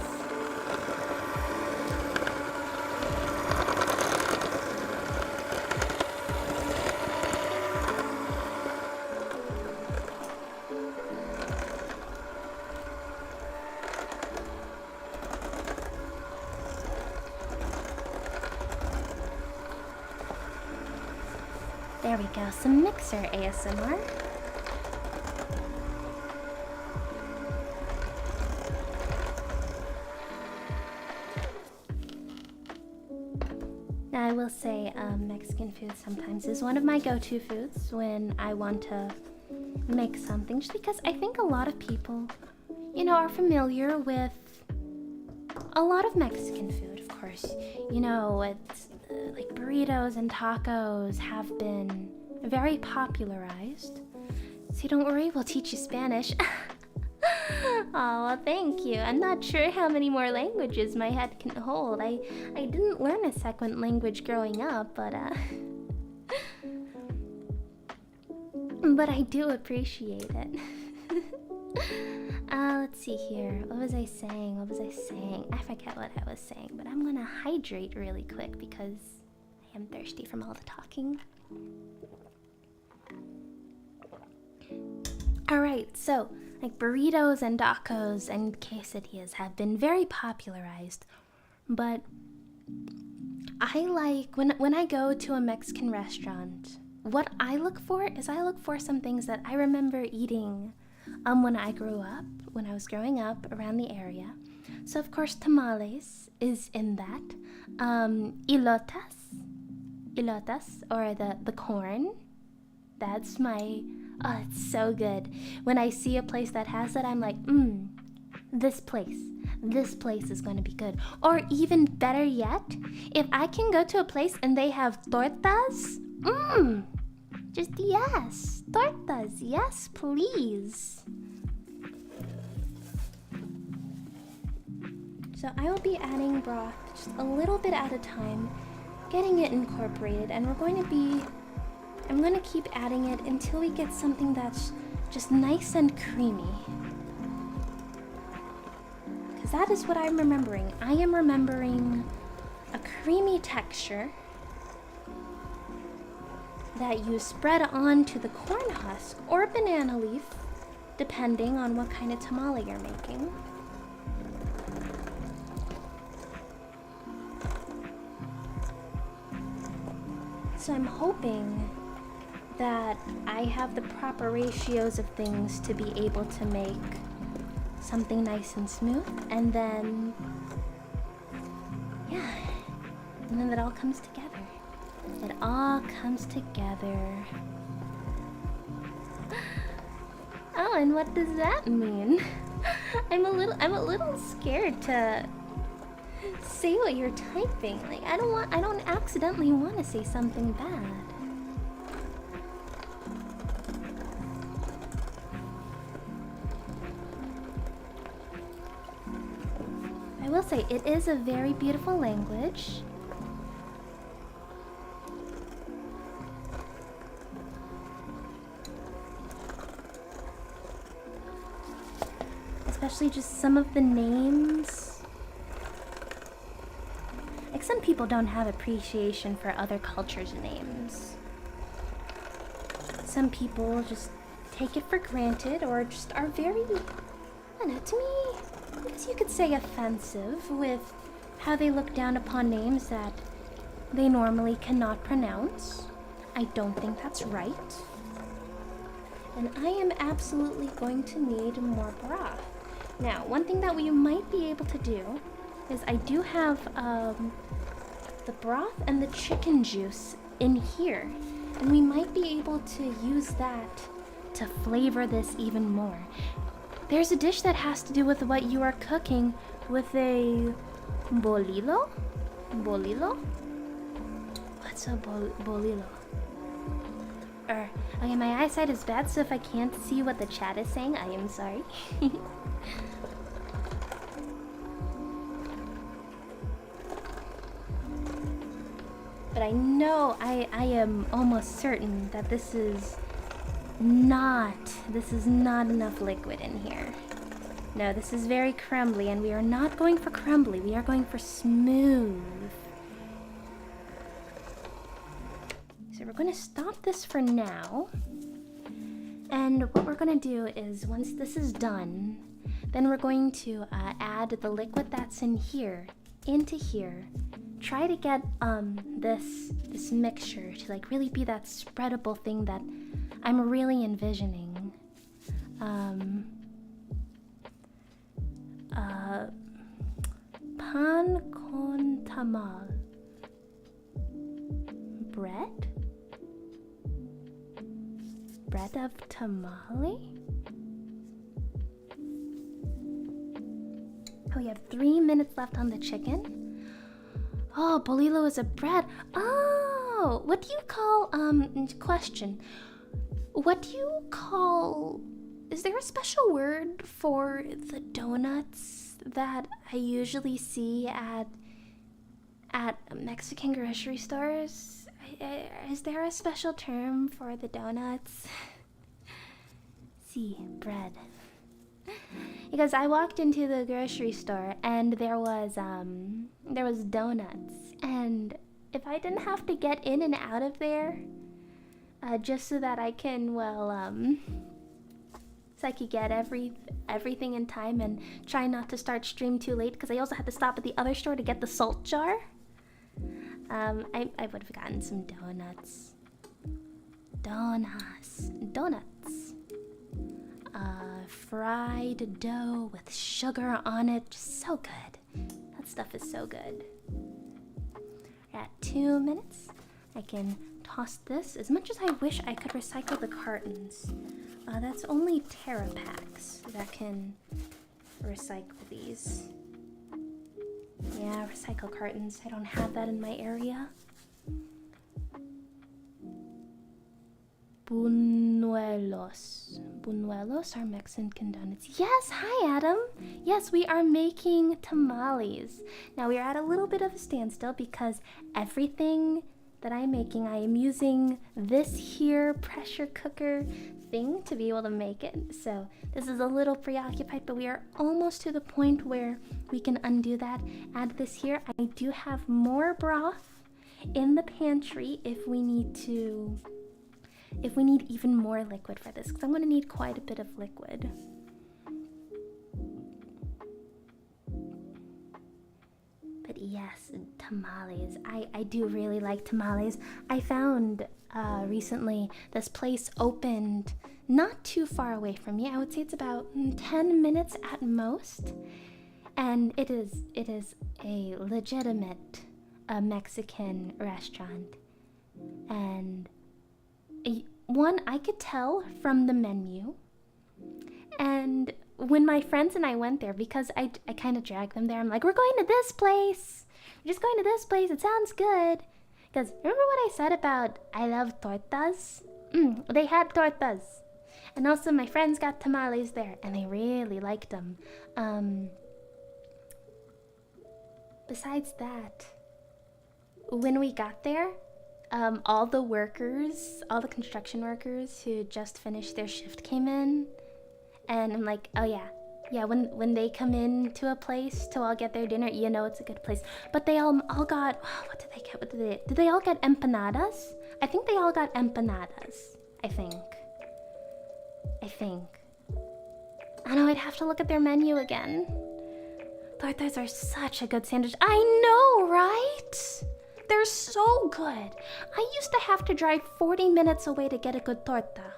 There we go, some mixer ASMR. Now I will say Mexican food sometimes is one of my go-to foods when I want to make something, just because I think a lot of people, you know, are familiar with a lot of Mexican food, of course. You know, it's like burritos and tacos have been very popularized. So don't worry, we'll teach you Spanish. Oh, well, thank you. I'm not sure how many more languages my head can hold. I didn't learn a second language growing up, but I do appreciate it. Let's see here. What was I saying? I forget what I was saying, but I'm gonna hydrate really quick because I am thirsty from all the talking. Alright, so like burritos and tacos and quesadillas have been very popularized, but I like when I go to a Mexican restaurant, what I look for some things that I remember eating when I was growing up around the area. So of course tamales is in that. Elotes, or the corn. That's my, oh, it's so good. When I see a place that has that, I'm like, this place is going to be good. Or even better yet, if I can go to a place and they have tortas, just yes, tortas, yes, please. So I will be adding broth just a little bit at a time, getting it incorporated, and I'm going to keep adding it until we get something that's just nice and creamy. Because that is what I'm remembering. I am remembering a creamy texture that you spread onto the corn husk or banana leaf, depending on what kind of tamale you're making. So I'm hoping that I have the proper ratios of things to be able to make something nice and smooth, and then it all comes together. It all comes together. Oh, and what does that mean? I'm a little scared to say what you're typing. Like I don't accidentally want to say something bad. I will say it is a very beautiful language. Especially just some of the names. Like some people don't have appreciation for other cultures' names. Some people just take it for granted or just are very, I don't know, to me, I guess you could say offensive with how they look down upon names that they normally cannot pronounce. I don't think that's right. And I am absolutely going to need more broth. Now, one thing that we might be able to do is I do have the broth and the chicken juice in here. And we might be able to use that to flavor this even more. There's a dish that has to do with what you are cooking with a bolillo? Bolillo? What's a bolillo? Okay, my eyesight is bad, so if I can't see what the chat is saying, I am sorry. But I know, I am almost certain that this is not enough liquid in here. No, this is very crumbly, and we are not going for crumbly, we are going for smooth. So we're gonna stop this for now. And what we're gonna do is, once this is done, then we're going to add the liquid that's in here into here. Try to get this mixture to like really be that spreadable thing that I'm really envisioning. Pan con tamal. Bread? Bread of tamale? Oh, we have 3 minutes left on the chicken. Oh, bolillo is a bread. Oh, what do you call, question. What do you call, is there a special word for the donuts that I usually see at Mexican grocery stores? Is there a special term for the donuts? See, bread. Because I walked into the grocery store and there was donuts, and if I didn't have to get in and out of there, just so that I can, so I could get everything in time and try not to start stream too late, because I also had to stop at the other store to get the salt jar. I would have gotten some donuts. Donuts. Fried dough with sugar on it, just so good. That stuff is so good. We're at 2 minutes. I can toss this. As much as I wish I could recycle the cartons, that's only Terra packs that can recycle these. Yeah, recycle cartons. I don't have that in my area. Buñuelos. Buñuelos are Mexican donuts. Yes, hi Adam. Yes, we are making tamales. Now we are at a little bit of a standstill because everything that I'm making, I am using this here pressure cooker thing to be able to make it. So this is a little preoccupied, but we are almost to the point where we can undo that. Add this here. I do have more broth in the pantry if we need even more liquid for this, because I'm going to need quite a bit of liquid. But yes, tamales. I do really like tamales. I found recently this place opened not too far away from me. I would say it's about 10 minutes at most. And it is a legitimate Mexican restaurant. And one, I could tell from the menu. And when my friends and I went there, because I kind of dragged them there, I'm like, we're going to this place. We're just going to this place. It sounds good. Because remember what I said about I love tortas? They had tortas. And also my friends got tamales there, and they really liked them. Besides that, when we got there, all the construction workers who just finished their shift came in, and I'm like, oh yeah, when they come in to a place to all get their dinner, you know it's a good place. But they all got, what did they get? Did they all get empanadas? I think they all got empanadas. I think. I know, I'd have to look at their menu again. Tortas are such a good sandwich. I know, right? They're so good. I used to have to drive 40 minutes away to get a good torta.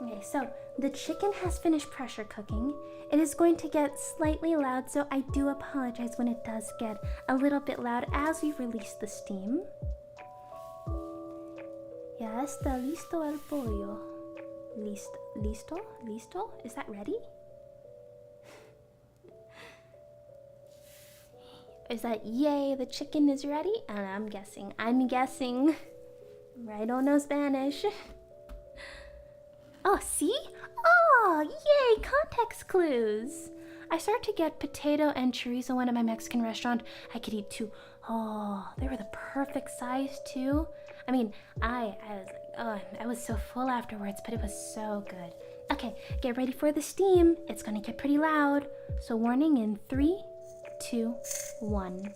Okay, so the chicken has finished pressure cooking. It is going to get slightly loud, so I do apologize when it does get a little bit loud as we release the steam. Ya está listo el pollo. Listo? Is that ready? Is that yay, the chicken is ready? I'm guessing. I don't know Spanish. Oh, see? Oh, yay, context clues. I started to get potato and chorizo one at my Mexican restaurant. I could eat two. Oh, they were the perfect size too. I mean, I was like, oh, I was so full afterwards, but it was so good. Okay, get ready for the steam. It's gonna get pretty loud. So warning in 3, 2, 1.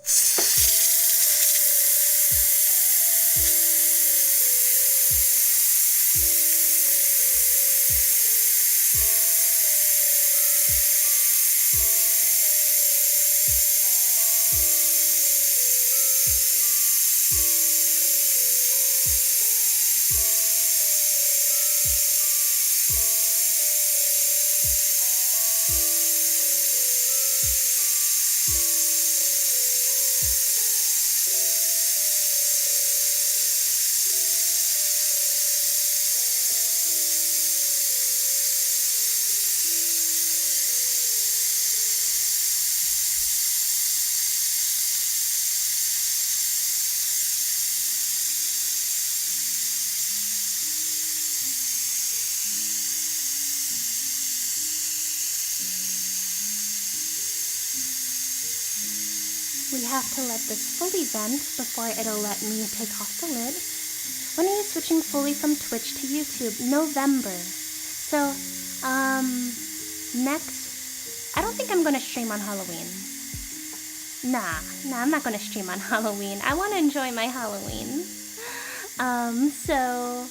We have to let this fully vent before it'll let me take off the lid. When are you switching fully from Twitch to YouTube? November. So, next, I don't think I'm gonna stream on Halloween. Nah, I'm not gonna stream on Halloween. I wanna enjoy my Halloween. So,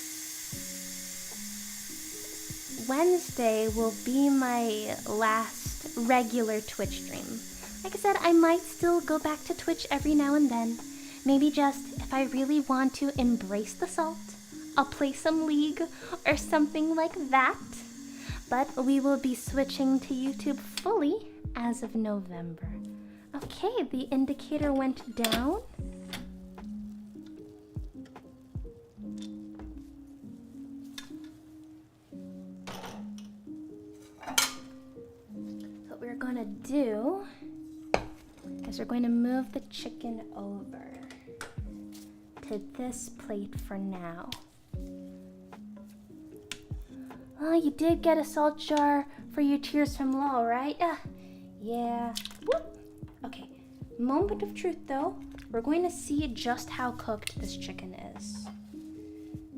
Wednesday will be my last regular Twitch stream. Like I said, I might still go back to Twitch every now and then. Maybe just if I really want to embrace the salt, I'll play some League or something like that. But we will be switching to YouTube fully as of November. Okay, the indicator went down. What we're gonna do is we're going to move the chicken over to this plate for now. Oh, you did get a salt jar for your tears from Law, right? Yeah. Whoop. Okay, moment of truth though. We're going to see just how cooked this chicken is.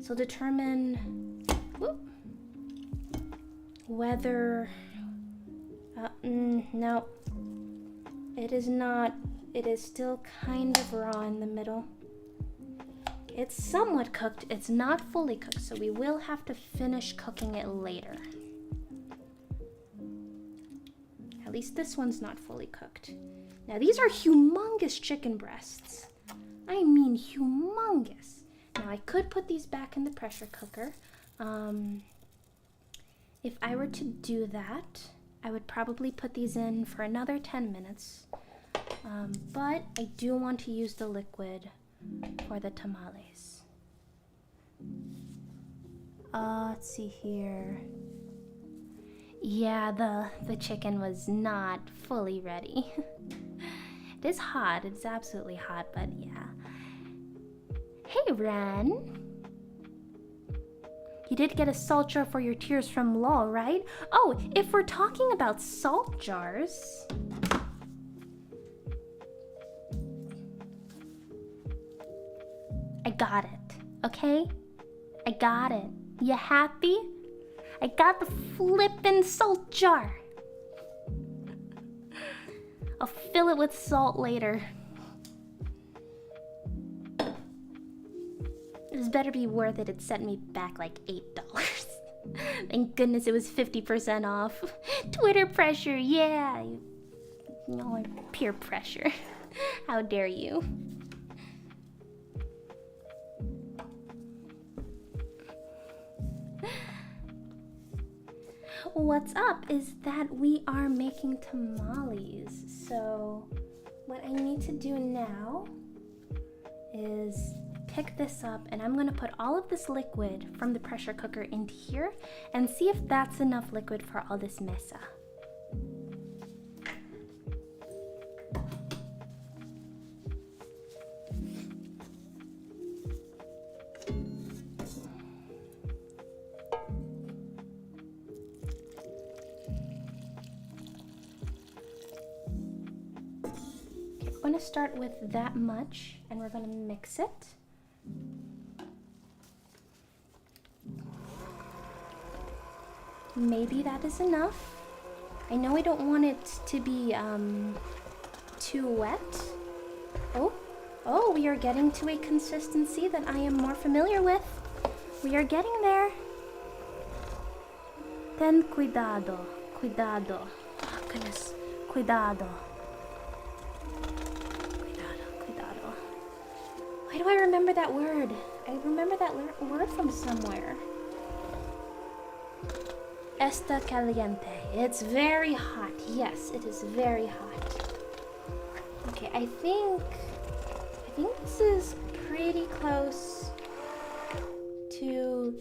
So determine whether... no. It is not. It is still kind of raw in the middle. It's somewhat cooked. It's not fully cooked, so we will have to finish cooking it later. At least this one's not fully cooked. Now, these are humongous chicken breasts. I mean humongous. Now, I could put these back in the pressure cooker. If I were to do that, I would probably put these in for another 10 minutes. But I do want to use the liquid for the tamales. Let's see here. Yeah, the chicken was not fully ready. It is hot. It's absolutely hot, but yeah. Hey, Ren. You did get a salt jar for your tears from Law, right? Oh, if we're talking about salt jars... I got it, okay? I got it. You happy? I got the flippin' salt jar. I'll fill it with salt later. This better be worth it. It set me back like $8. Thank goodness it was 50% off. Twitter pressure, yeah. No, peer pressure. How dare you? what's up is that we are making tamales. So what I need to do now is pick this up, and I'm gonna put all of this liquid from the pressure cooker into here and see if that's enough liquid for all this mesa. We're going to start with that much, and we're going to mix it. Maybe that is enough. I know I don't want it to be too wet. Oh, we are getting to a consistency that I am more familiar with. We are getting there. Ten cuidado, cuidado. Oh goodness, cuidado. Why do I remember that word? I remember that word from somewhere. Está caliente. It's very hot. Yes, it is very hot. Okay, I think this is pretty close to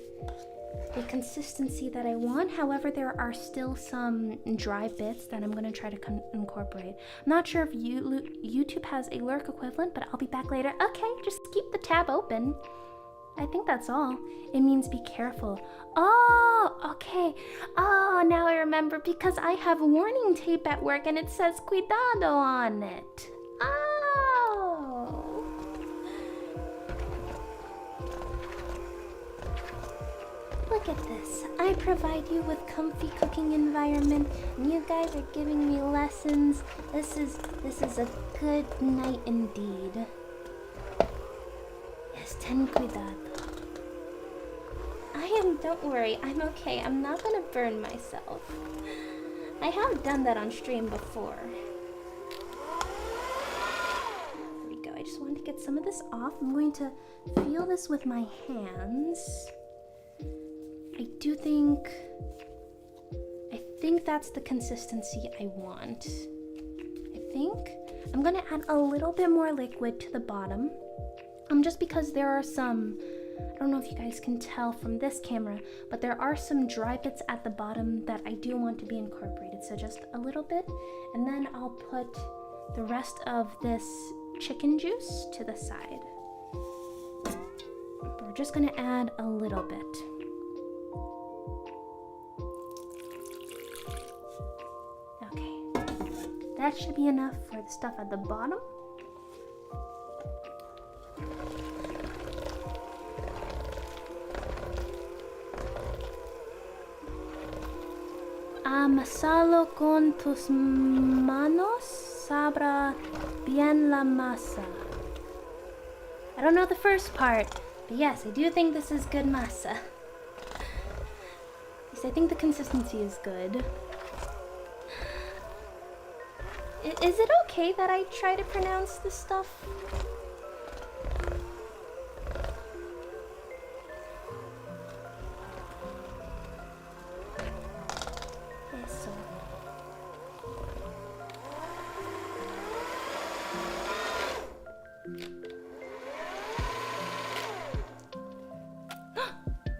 the consistency that I want. However, there are still some dry bits that I'm going to try to incorporate. I'm not sure if YouTube has a lurk equivalent, but I'll be back later. Okay, just keep the tab open. I think that's all. It means be careful. Oh, okay. Oh, now I remember, because I have warning tape at work and it says cuidado on it. Oh. Look at this. I provide you with comfy cooking environment, and you guys are giving me lessons. This is a good night indeed. Yes, ten cuidado. Don't worry, I'm okay. I'm not gonna burn myself. I have done that on stream before. There we go. I just wanted to get some of this off. I'm going to feel this with my hands. I think that's the consistency I want. I think I'm gonna add a little bit more liquid to the bottom. Just because there are some, I don't know if you guys can tell from this camera, but there are some dry bits at the bottom that I do want to be incorporated. So just a little bit, and then I'll put the rest of this chicken juice to the side. We're just gonna add a little bit. Okay, that should be enough for the stuff at the bottom. Amasalo con tus manos, sabrá bien la masa. I don't know the first part, but yes, I do think this is good masa. Yes, I think the consistency is good. Is it okay that I try to pronounce this stuff?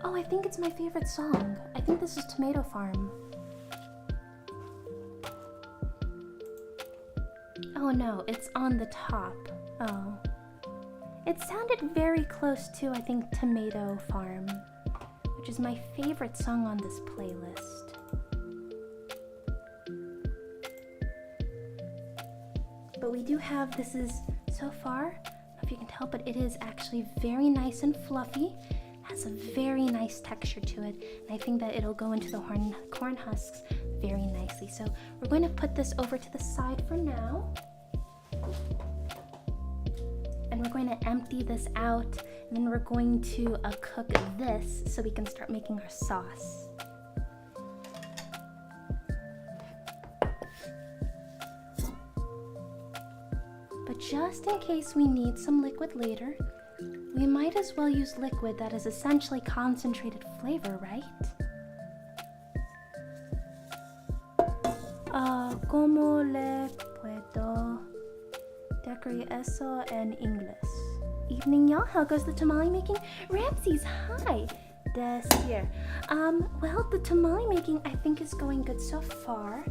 Oh, I think it's my favorite song. I think this is Tomato Farm. Oh no, it's on the top. Oh. It sounded very close to, I think, Tomato Farm, which is my favorite song on this playlist. But we do have, this is, so far, I don't know if you can tell, but it is actually very nice and fluffy. Has a very nice texture to it, and I think that it'll go into the corn husks very nicely. So we're going to put this over to the side for now, and we're going to empty this out, and then we're going to cook this so we can start making our sauce. But just in case we need some liquid later, we might as well use liquid that is essentially concentrated flavor, right? ¿Cómo le puedo decorate eso en inglés? Evening, y'all. How goes the tamale making? Ramses, hi. Desir. Well, the tamale making I think is going good so far.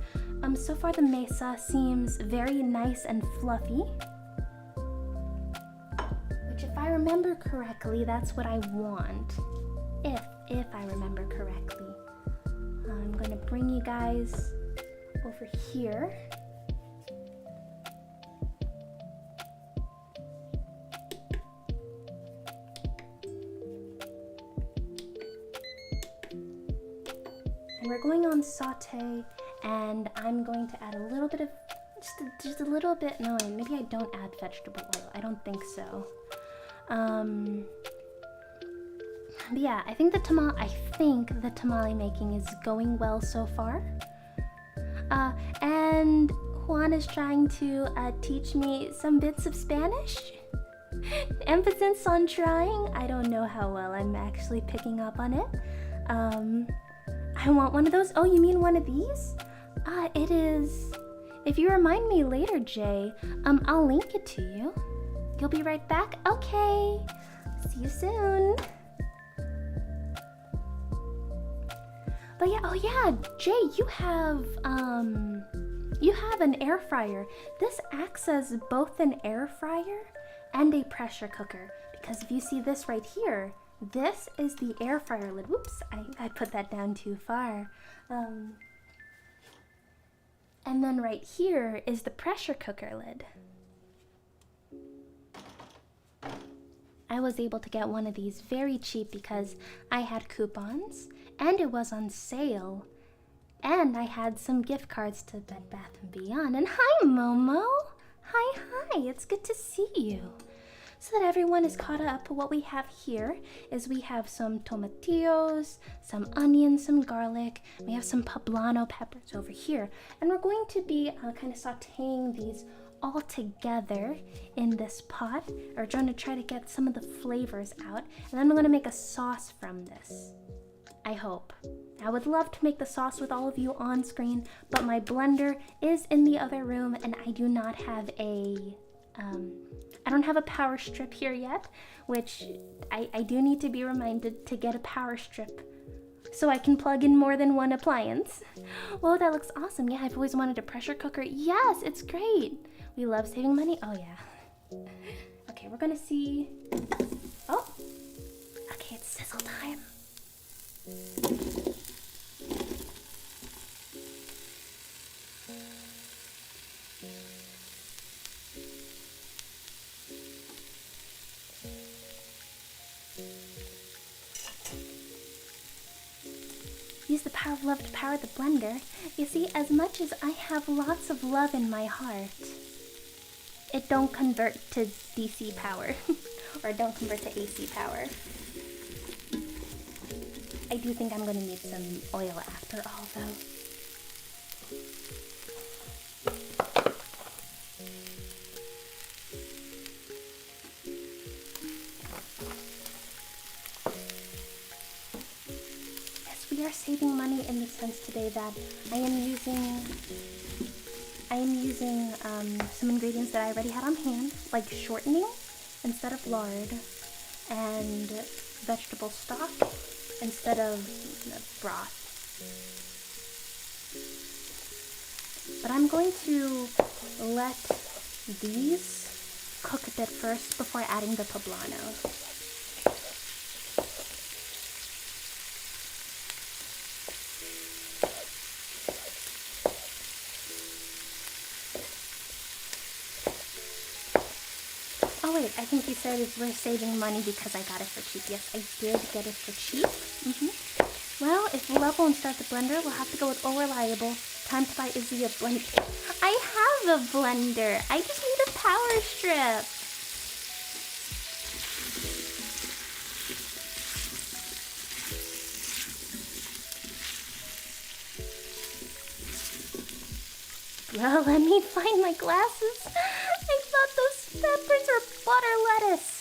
So far the mesa seems very nice and fluffy. Which, if I remember correctly, that's what I want. If I remember correctly. I'm gonna bring you guys over here. And we're going on saute, and I'm going to add a little bit of, just a little bit, no, maybe I don't add vegetable oil, I don't think so. But yeah, I think the tamale making is going well so far. And Juan is trying to teach me some bits of Spanish. Emphasis on trying. I don't know how well I'm actually picking up on it. I want one of those. Oh, you mean one of these? It is. If you remind me later, Jay, I'll link it to you. You'll be right back? Okay. See you soon. But yeah, oh yeah, Jay, you have an air fryer. This acts as both an air fryer and a pressure cooker. Because if you see this right here, this is the air fryer lid. Whoops, I put that down too far. And then right here is the pressure cooker lid. I was able to get one of these very cheap because I had coupons and it was on sale. And I had some gift cards to Bed Bath & Beyond. And hi, Momo! Hi, it's good to see you. So that everyone is caught up, what we have here is we have some tomatillos, some onions, some garlic, we have some poblano peppers over here. And we're going to be kind of sauteing these all together in this pot. We're trying to get some of the flavors out. And then we're going to make a sauce from this. I hope. I would love to make the sauce with all of you on screen, but my blender is in the other room and I do not have I don't have a power strip here yet, which I do need to be reminded to get a power strip so I can plug in more than one appliance. Whoa, that looks awesome. Yeah, I've always wanted a pressure cooker. Yes, it's great. We love saving money. Oh yeah. Okay, we're gonna see. Oh, okay, it's sizzle time. Use the power of love to power the blender. You see, as much as I have lots of love in my heart, it don't convert to DC power. Or don't convert to AC power. I do think I'm going to need some oil after all, though. Yes, we are saving money in the sense today that I am using some ingredients that I already had on hand, like shortening instead of lard, and vegetable stock instead of broth. But I'm going to let these cook a bit first before adding the poblano. Oh wait, I think you said we're saving money because I got it for cheap. Yes, I did get it for cheap. Well, if love won't start the blender, we'll have to go with Reliable. Time to buy Izzy a blender. I have a blender. I just need a power strip. Well, let me find my glasses. I thought those peppers were butter lettuce.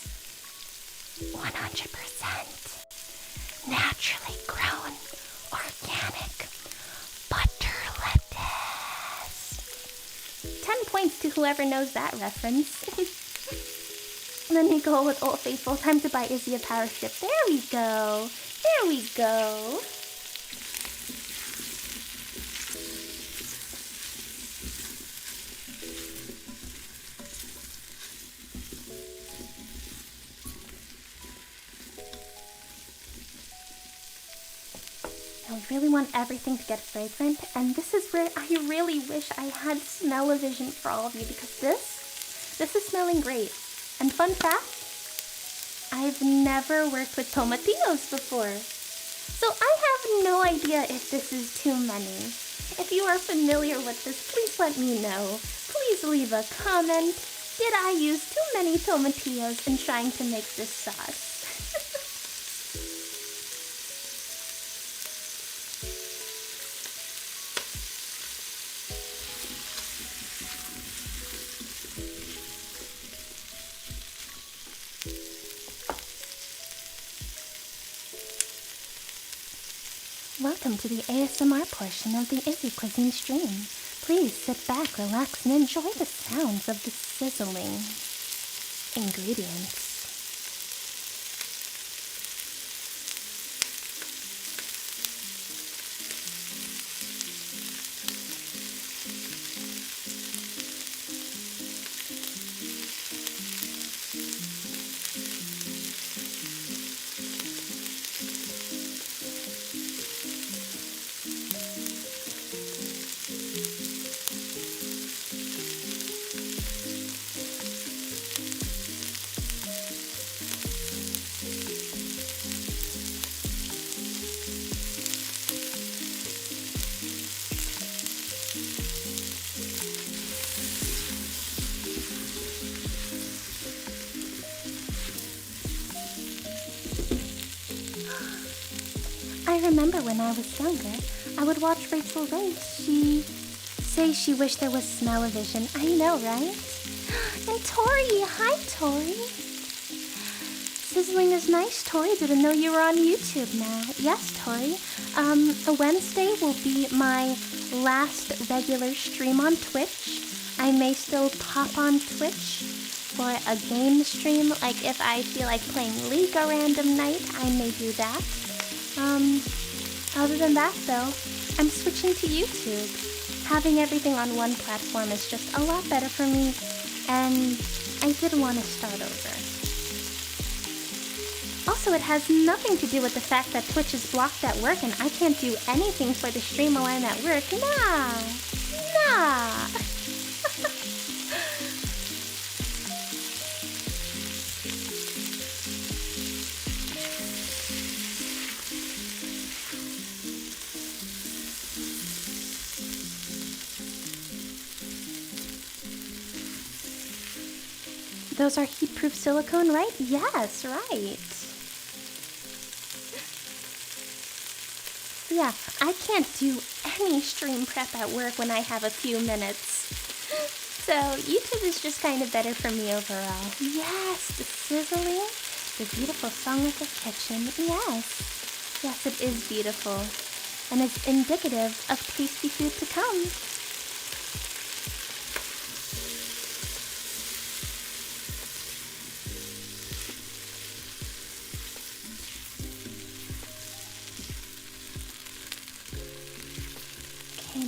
100% naturally grown, organic butter lettuce. points to whoever knows that reference. And then Nicole with Old Faithful. Time to buy Izzy a power strip. There we go. There we go. I really want everything to get fragrant, and this is where I really wish I had smell-o-vision for all of you, because this is smelling great. And fun fact, I've never worked with tomatillos before, so I have no idea if this is too many. If you are familiar with this, please let me know. Please leave a comment. Did I use too many tomatillos in trying to make this sauce? Welcome to the ASMR portion of the IzyCuisine stream. Please sit back, relax, and enjoy the sounds of the sizzling ingredients. I remember when I was younger, I would watch Rachel Race. She'd say she wished there was smell-o-vision. I know, right? And Tori! Hi, Tori! Sizzling is nice, Tori. Didn't know you were on YouTube now. Yes, Tori. Wednesday will be my last regular stream on Twitch. I may still pop on Twitch for a game stream. Like, if I feel like playing League a random night, I may do that. Other than that, though, I'm switching to YouTube. Having everything on one platform is just a lot better for me, and I did want to start over. Also, it has nothing to do with the fact that Twitch is blocked at work and I can't do anything for the stream while I'm at work. Nah! Those are heat-proof silicone, right? Yes, right. Yeah, I can't do any stream prep at work when I have a few minutes. So YouTube is just kind of better for me overall. Yes, the sizzling, the beautiful song of the kitchen. Yes. Yes, it is beautiful. And it's indicative of tasty food to come.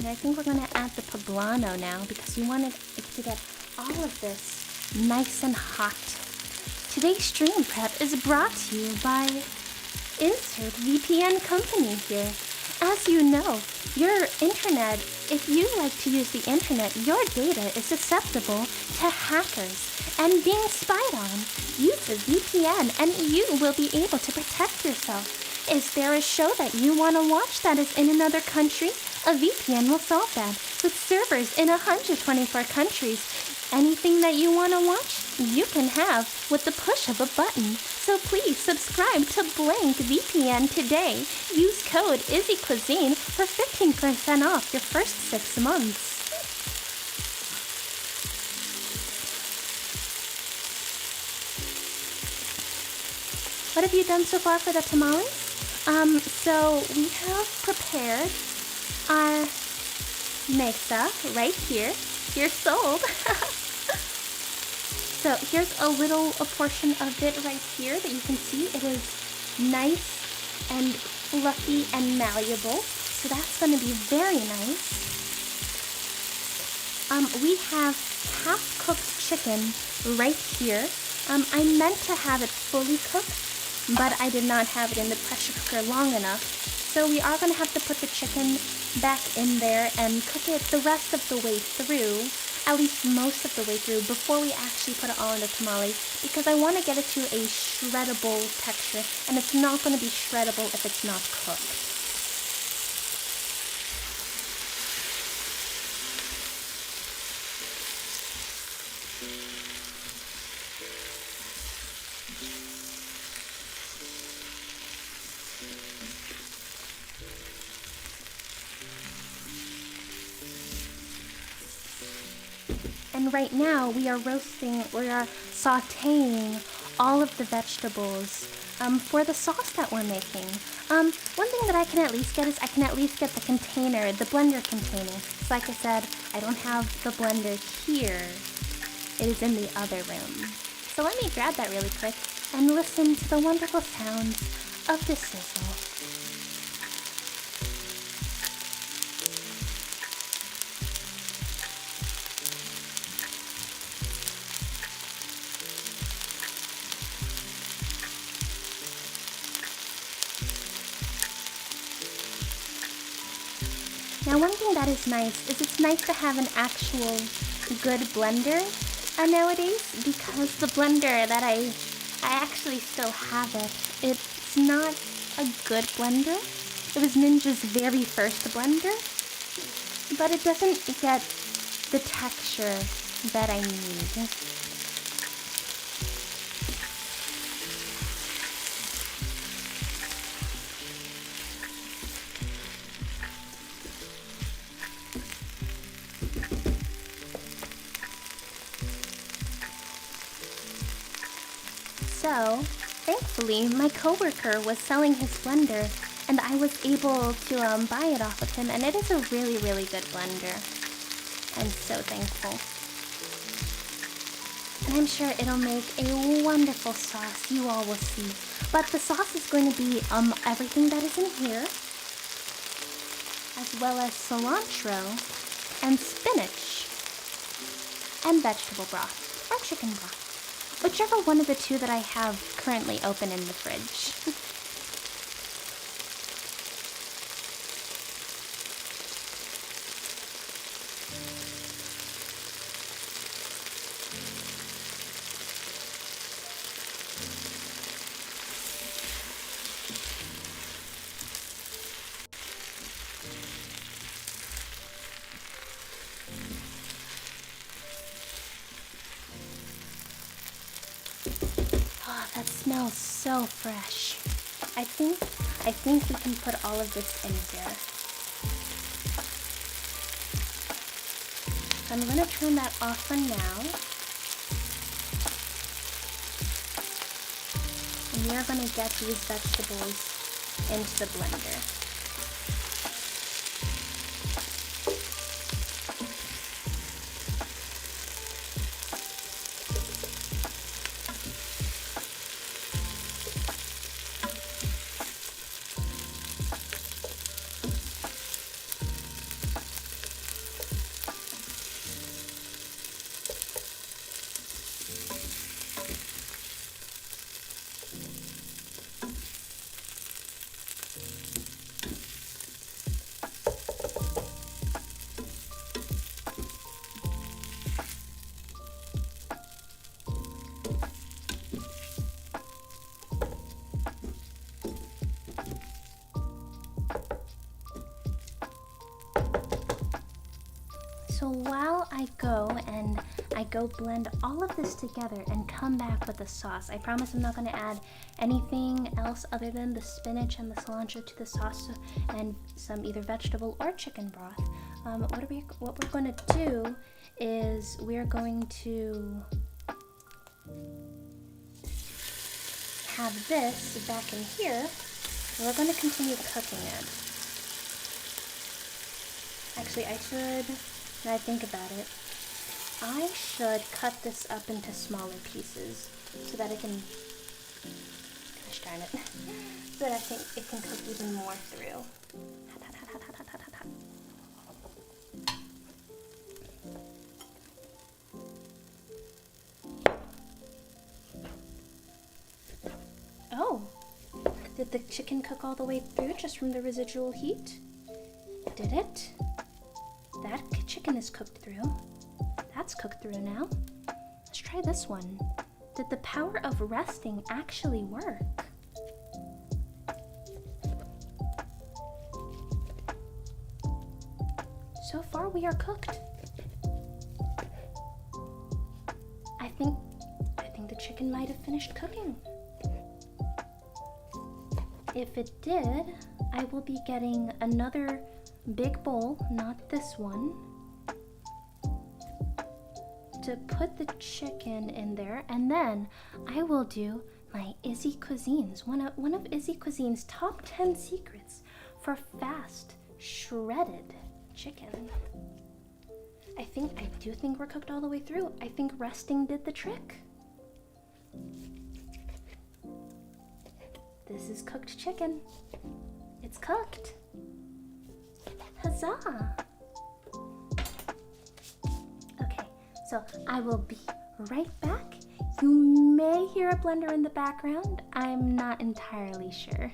I think we're going to add the poblano now because we wanted to get all of this nice and hot. Today's stream prep is brought to you by Insert VPN Company here. As you know, your internet, if you like to use the internet, your data is susceptible to hackers and being spied on. Use a VPN and you will be able to protect yourself. Is there a show that you want to watch that is in another country? A VPN will solve that. With servers in 124 countries, anything that you want to watch, you can have with the push of a button. So please subscribe to Blank VPN today. Use code IzyCuisine for 15% off your first 6 months. What have you done so far for the tamales? So we have prepared our mesa right here. You're sold. So here's a portion of it right here that you can see. It is nice and fluffy and malleable. So that's going to be very nice. We have half-cooked chicken right here. I meant to have it fully cooked, but I did not have it in the pressure cooker long enough. So we are going to have to put the chicken back in there and cook it the rest of the way through, at least most of the way through, before we actually put it all in the tamales, because I want to get it to a shreddable texture, and it's not going to be shreddable if it's not cooked. And right now we are sauteing all of the vegetables for the sauce that we're making. One thing that I can at least get is I can at least get the container, the blender container. So like I said, I don't have the blender here. It is in the other room. So let me grab that really quick and listen to the wonderful sounds of the sizzle. Now one thing that is nice is it's nice to have an actual good blender nowadays, because the blender that I actually still have it's not a good blender. It was Ninja's very first blender, but it doesn't get the texture that I need. So, thankfully, my coworker was selling his blender, and I was able to buy it off of him, and it is a really, really good blender. I'm so thankful. And I'm sure it'll make a wonderful sauce, you all will see. But the sauce is going to be everything that is in here, as well as cilantro, and spinach, and vegetable broth, or chicken broth. Whichever one of the two that I have currently open in the fridge. That smells so fresh. I think we can put all of this in here. So I'm gonna turn that off for now. And we are gonna get these vegetables into the blender. So while I go blend all of this together and come back with the sauce, I promise I'm not going to add anything else other than the spinach and the cilantro to the sauce and some either vegetable or chicken broth. What we're going to do is we're going to have this back in here, and we're going to continue cooking it. Actually, I should, now I think about it, I should cut this up into smaller pieces so that it can, gosh darn it, so that I think it can cook even more through. Oh, did the chicken cook all the way through just from the residual heat? Did it? That chicken is cooked through. That's cooked through now. Let's try this one. Did the power of resting actually work? So far we are cooked. I think the chicken might have finished cooking. If it did, I will be getting another big bowl, not this one, to put the chicken in there, and then I will do my IzyCuisine's, one of IzyCuisine's top 10 secrets for fast shredded chicken. I do think we're cooked all the way through. I think resting did the trick. This is cooked chicken. It's cooked. Huzzah! Okay, so I will be right back. You may hear a blender in the background. I'm not entirely sure.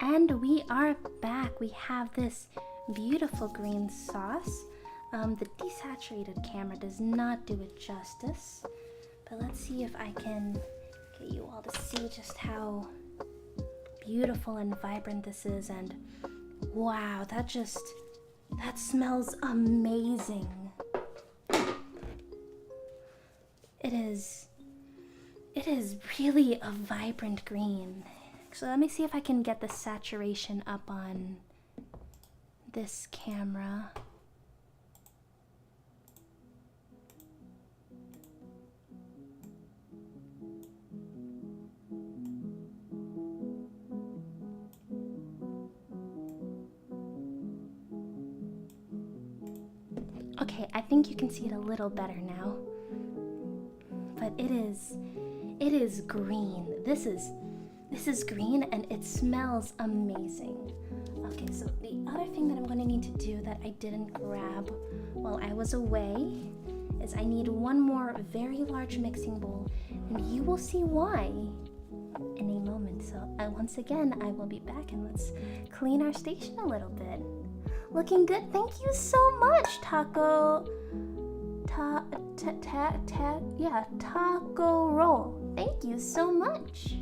And we are back. We have this beautiful green sauce. The desaturated camera does not do it justice, but let's see if I can get you all to see just how beautiful and vibrant this is. And wow, that smells amazing. It is really a vibrant green. So let me see if I can get the saturation up on this camera. Okay, I think you can see it a little better now. But it is green. This is green and it smells amazing. Okay, so the other thing that I'm going to need to do that I didn't grab while I was away is I need one more very large mixing bowl, and you will see why in a moment. So once again, I will be back, and let's clean our station a little bit. Looking good. Thank you so much, Taco Roll. Thank you so much.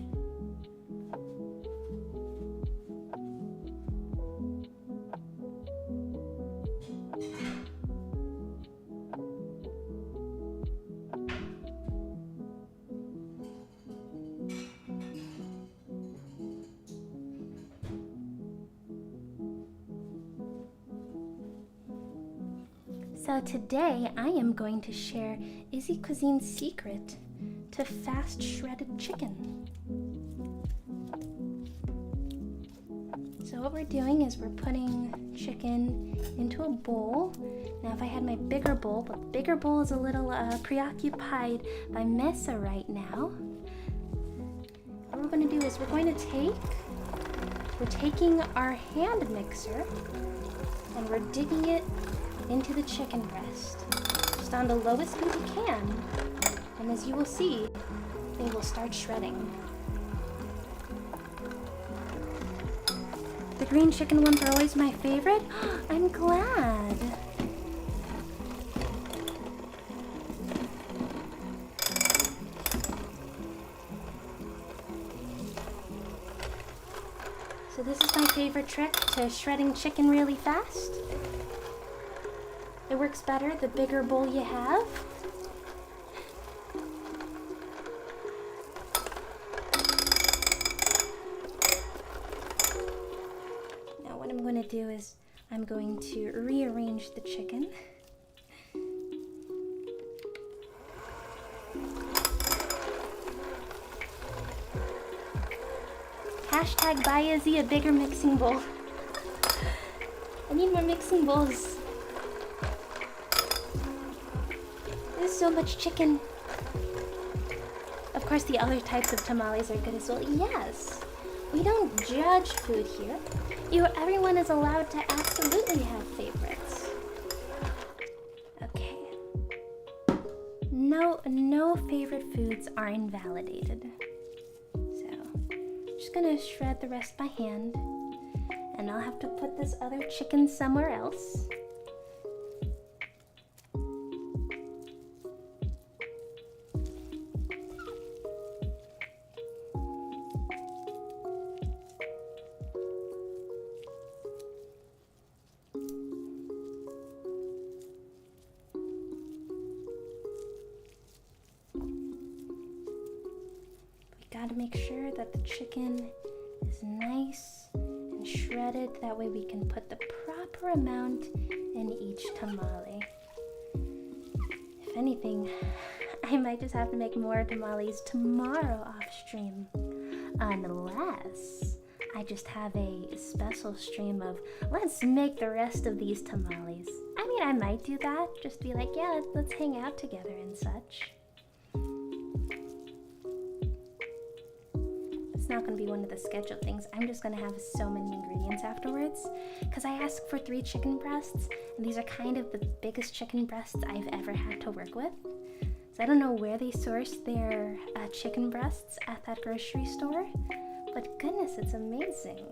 So today I am going to share IzyCuisine's secret to fast shredded chicken. So what we're doing is we're putting chicken into a bowl. Now if I had my bigger bowl, but the bigger bowl is a little preoccupied by Mesa right now. What we're going to do is we're taking our hand mixer and we're digging it into the chicken breast, just on the lowest speed you can, and as you will see, they will start shredding. The green chicken ones are always my favorite. I'm glad. So this is my favorite trick to shredding chicken really fast. It works better the bigger bowl you have. Now what I'm going to do is I'm going to rearrange the chicken. Hashtag buy Izzy a bigger mixing bowl. I need more mixing bowls. There's so much chicken. Of course, the other types of tamales are good as well. Yes, we don't judge food here. Everyone is allowed to absolutely have favorites. Okay. No favorite foods are invalidated. So, I'm just gonna shred the rest by hand, and I'll have to put this other chicken somewhere else. Gotta make sure that the chicken is nice and shredded. That way we can put the proper amount in each tamale. If anything, I might just have to make more tamales tomorrow off stream. Unless I just have a special stream of let's make the rest of these tamales. I mean, I might do that. Just be like, yeah, let's hang out together and such. It's not going to be one of the scheduled things. I'm just going to have so many ingredients afterwards because I asked for 3 chicken breasts, and these are kind of the biggest chicken breasts I've ever had to work with. So I don't know where they sourced their chicken breasts at that grocery store, but goodness, it's amazing.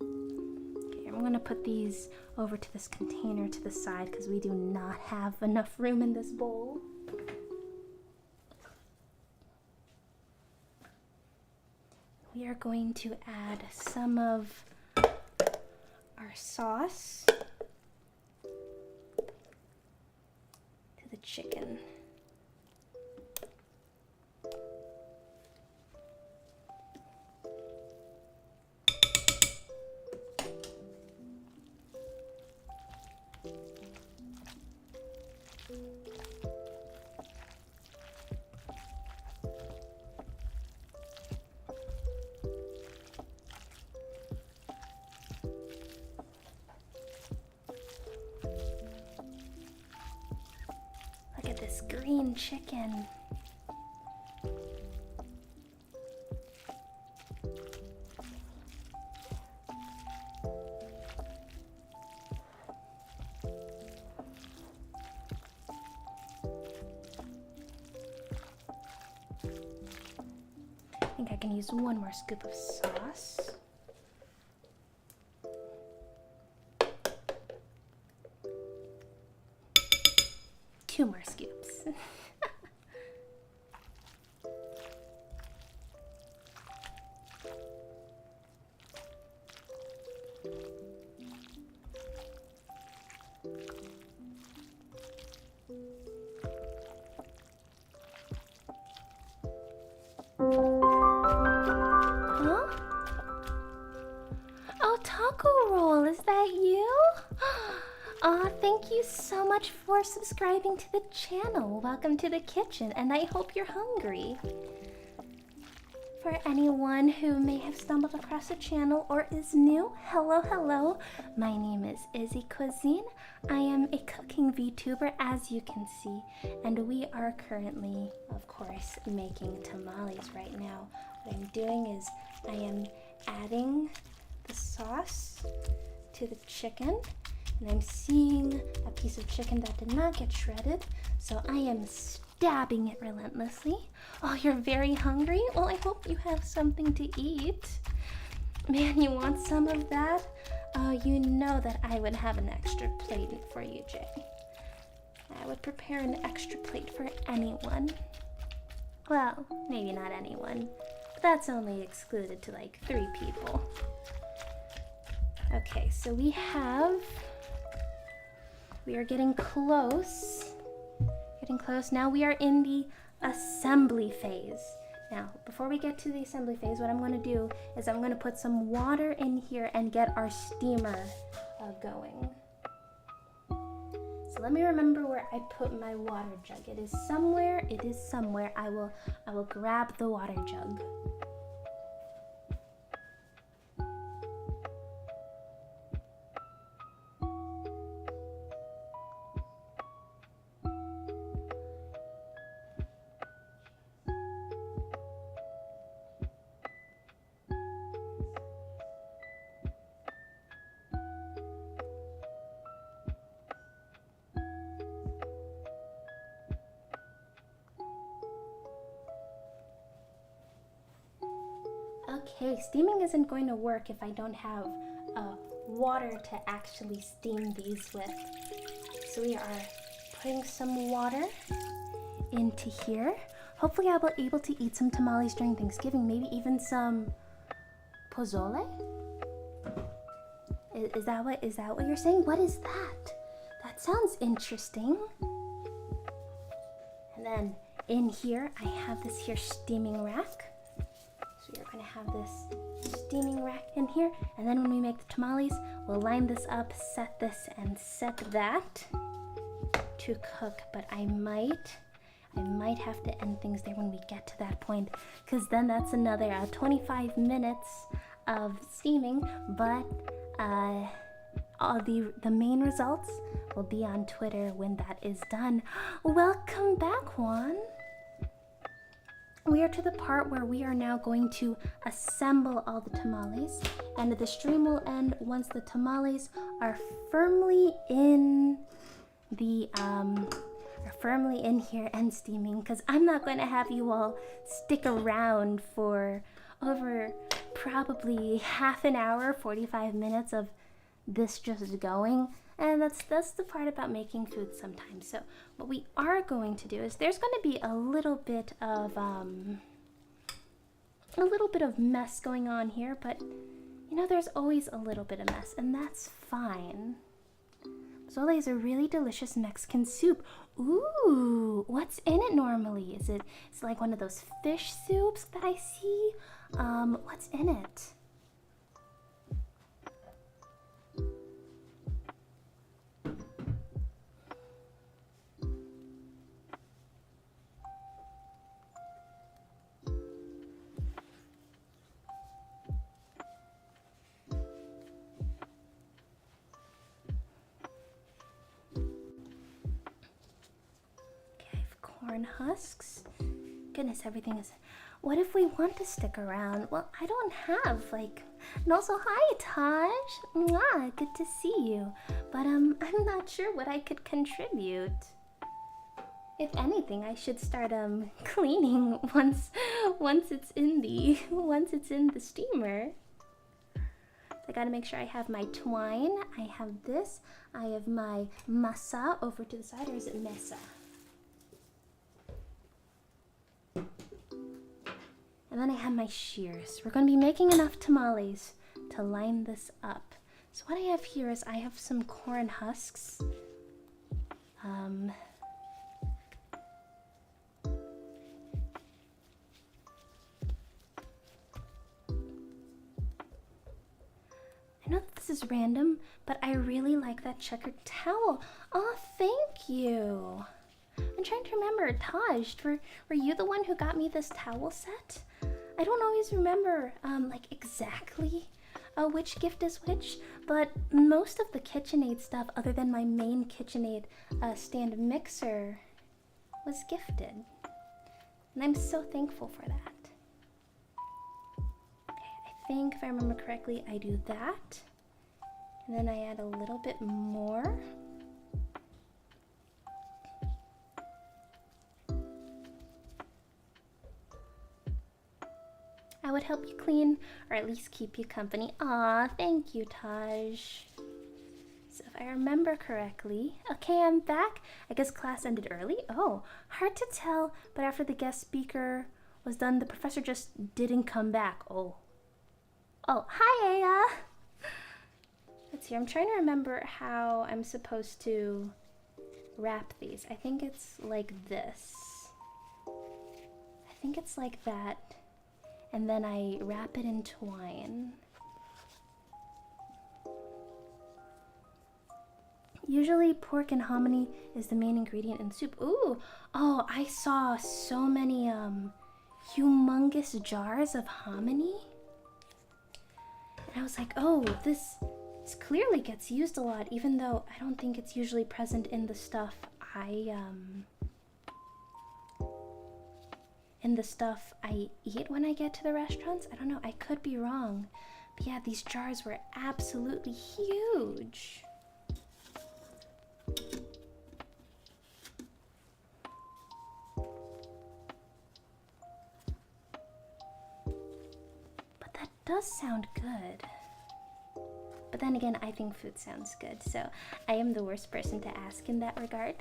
Okay, I'm going to put these over to this container to the side because we do not have enough room in this bowl. We are going to add some of our sauce to the chicken. Look at this green chicken. think I can use one more scoop of sauce. Two more scoops. Huh? Oh, Taco Roll, is that you? Aw, thank you so much for subscribing to the channel. Welcome to the kitchen, and I hope you're hungry. For anyone who may have stumbled across the channel or is new, hello. My name is IzyCuisine. I am a cooking VTuber, as you can see, and we are currently, of course, making tamales right now. What I'm doing is I am adding the sauce to the chicken, and I'm seeing a piece of chicken that did not get shredded, so I am stabbing it relentlessly. Oh, you're very hungry? Well, I hope you have something to eat. Man, you want some of that? Oh, you know that I would have an extra plate for you, Jay. I would prepare an extra plate for anyone. Well, maybe not anyone, but that's only excluded to like 3 people. Okay, so we are getting close. Now we are in the assembly phase. Now, before we get to the assembly phase, what I'm going to do is I'm going to put some water in here and get our steamer going. So let me remember where I put my water jug. It is somewhere. I will grab the water jug. Okay, steaming isn't going to work if I don't have water to actually steam these with. So we are putting some water into here. Hopefully I'll be able to eat some tamales during Thanksgiving, maybe even some pozole? Is that what you're saying? What is that? That sounds interesting. And then in here, I have this here steaming rack. So you're gonna have this steaming rack in here, and then when we make the tamales, we'll line this up, set this, and set that to cook. But I might have to end things there when we get to that point, because then that's another 25 minutes of steaming. But all the main results will be on Twitter when that is done. Welcome back, Juan. We are to the part where we are now going to assemble all the tamales, and the stream will end once the tamales are firmly in the firmly in here and steaming, because I'm not going to have you all stick around for over probably half an hour, 45 minutes of this just going. And that's the part about making food sometimes. So what we are going to do is there's going to be a little bit of mess going on here, but you know, there's always a little bit of mess, and that's fine. Pozole is a really delicious Mexican soup. Ooh, what's in it normally? It's like one of those fish soups that I see? What's in it? Corn husks. Goodness, everything is... What if we want to stick around? Well, I don't have, like... And also, hi, Taj! Mwah, good to see you. But, I'm not sure what I could contribute. If anything, I should start cleaning once it's in the steamer. I gotta make sure I have my twine. I have this. I have my masa over to the side, or is it mesa? And then I have my shears. We're gonna be making enough tamales to line this up. So what I have here is I have some corn husks. I know that this is random, but I really like that checkered towel. Oh, thank you. I'm trying to remember, Taj, were you the one who got me this towel set? I don't always remember, like exactly which gift is which, but most of the KitchenAid stuff, other than my main KitchenAid stand mixer, was gifted. And I'm so thankful for that. Okay, I think if I remember correctly, I do that. And then I add a little bit more. I would help you clean, or at least keep you company. Aw, thank you, Taj. So if I remember correctly, okay, I'm back. I guess class ended early. Oh, hard to tell, but after the guest speaker was done, the professor just didn't come back. Oh, hi, Aya. Let's see, I'm trying to remember how I'm supposed to wrap these. I think it's like this. I think it's like that. And then I wrap it in twine. Usually pork and hominy is the main ingredient in soup. Ooh, oh, I saw so many humongous jars of hominy. And I was like, oh, this clearly gets used a lot, even though I don't think it's usually present in the stuff I eat when I get to the restaurants. I don't know, I could be wrong. But yeah, these jars were absolutely huge. But that does sound good. But then again, I think food sounds good, so I am the worst person to ask in that regard.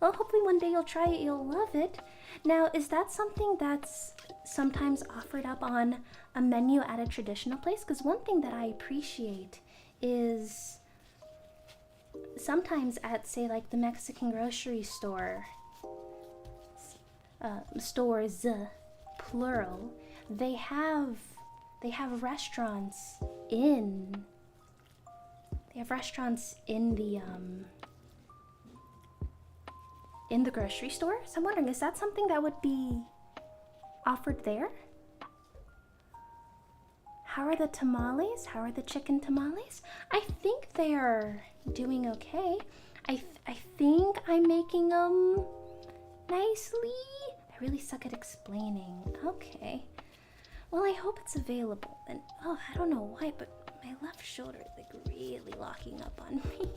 Well, hopefully one day you'll try it, you'll love it. Now, is that something that's sometimes offered up on a menu at a traditional place? Because one thing that I appreciate is sometimes at, say, like the Mexican grocery store, stores, plural, they have restaurants in the grocery store. So I'm wondering, is that something that would be offered there? How are the tamales? How are the chicken tamales? I think they are doing okay. I think I'm making them nicely. I really suck at explaining. Okay. Well, I hope it's available. And oh, I don't know why, but my left shoulder is like really locking up on me.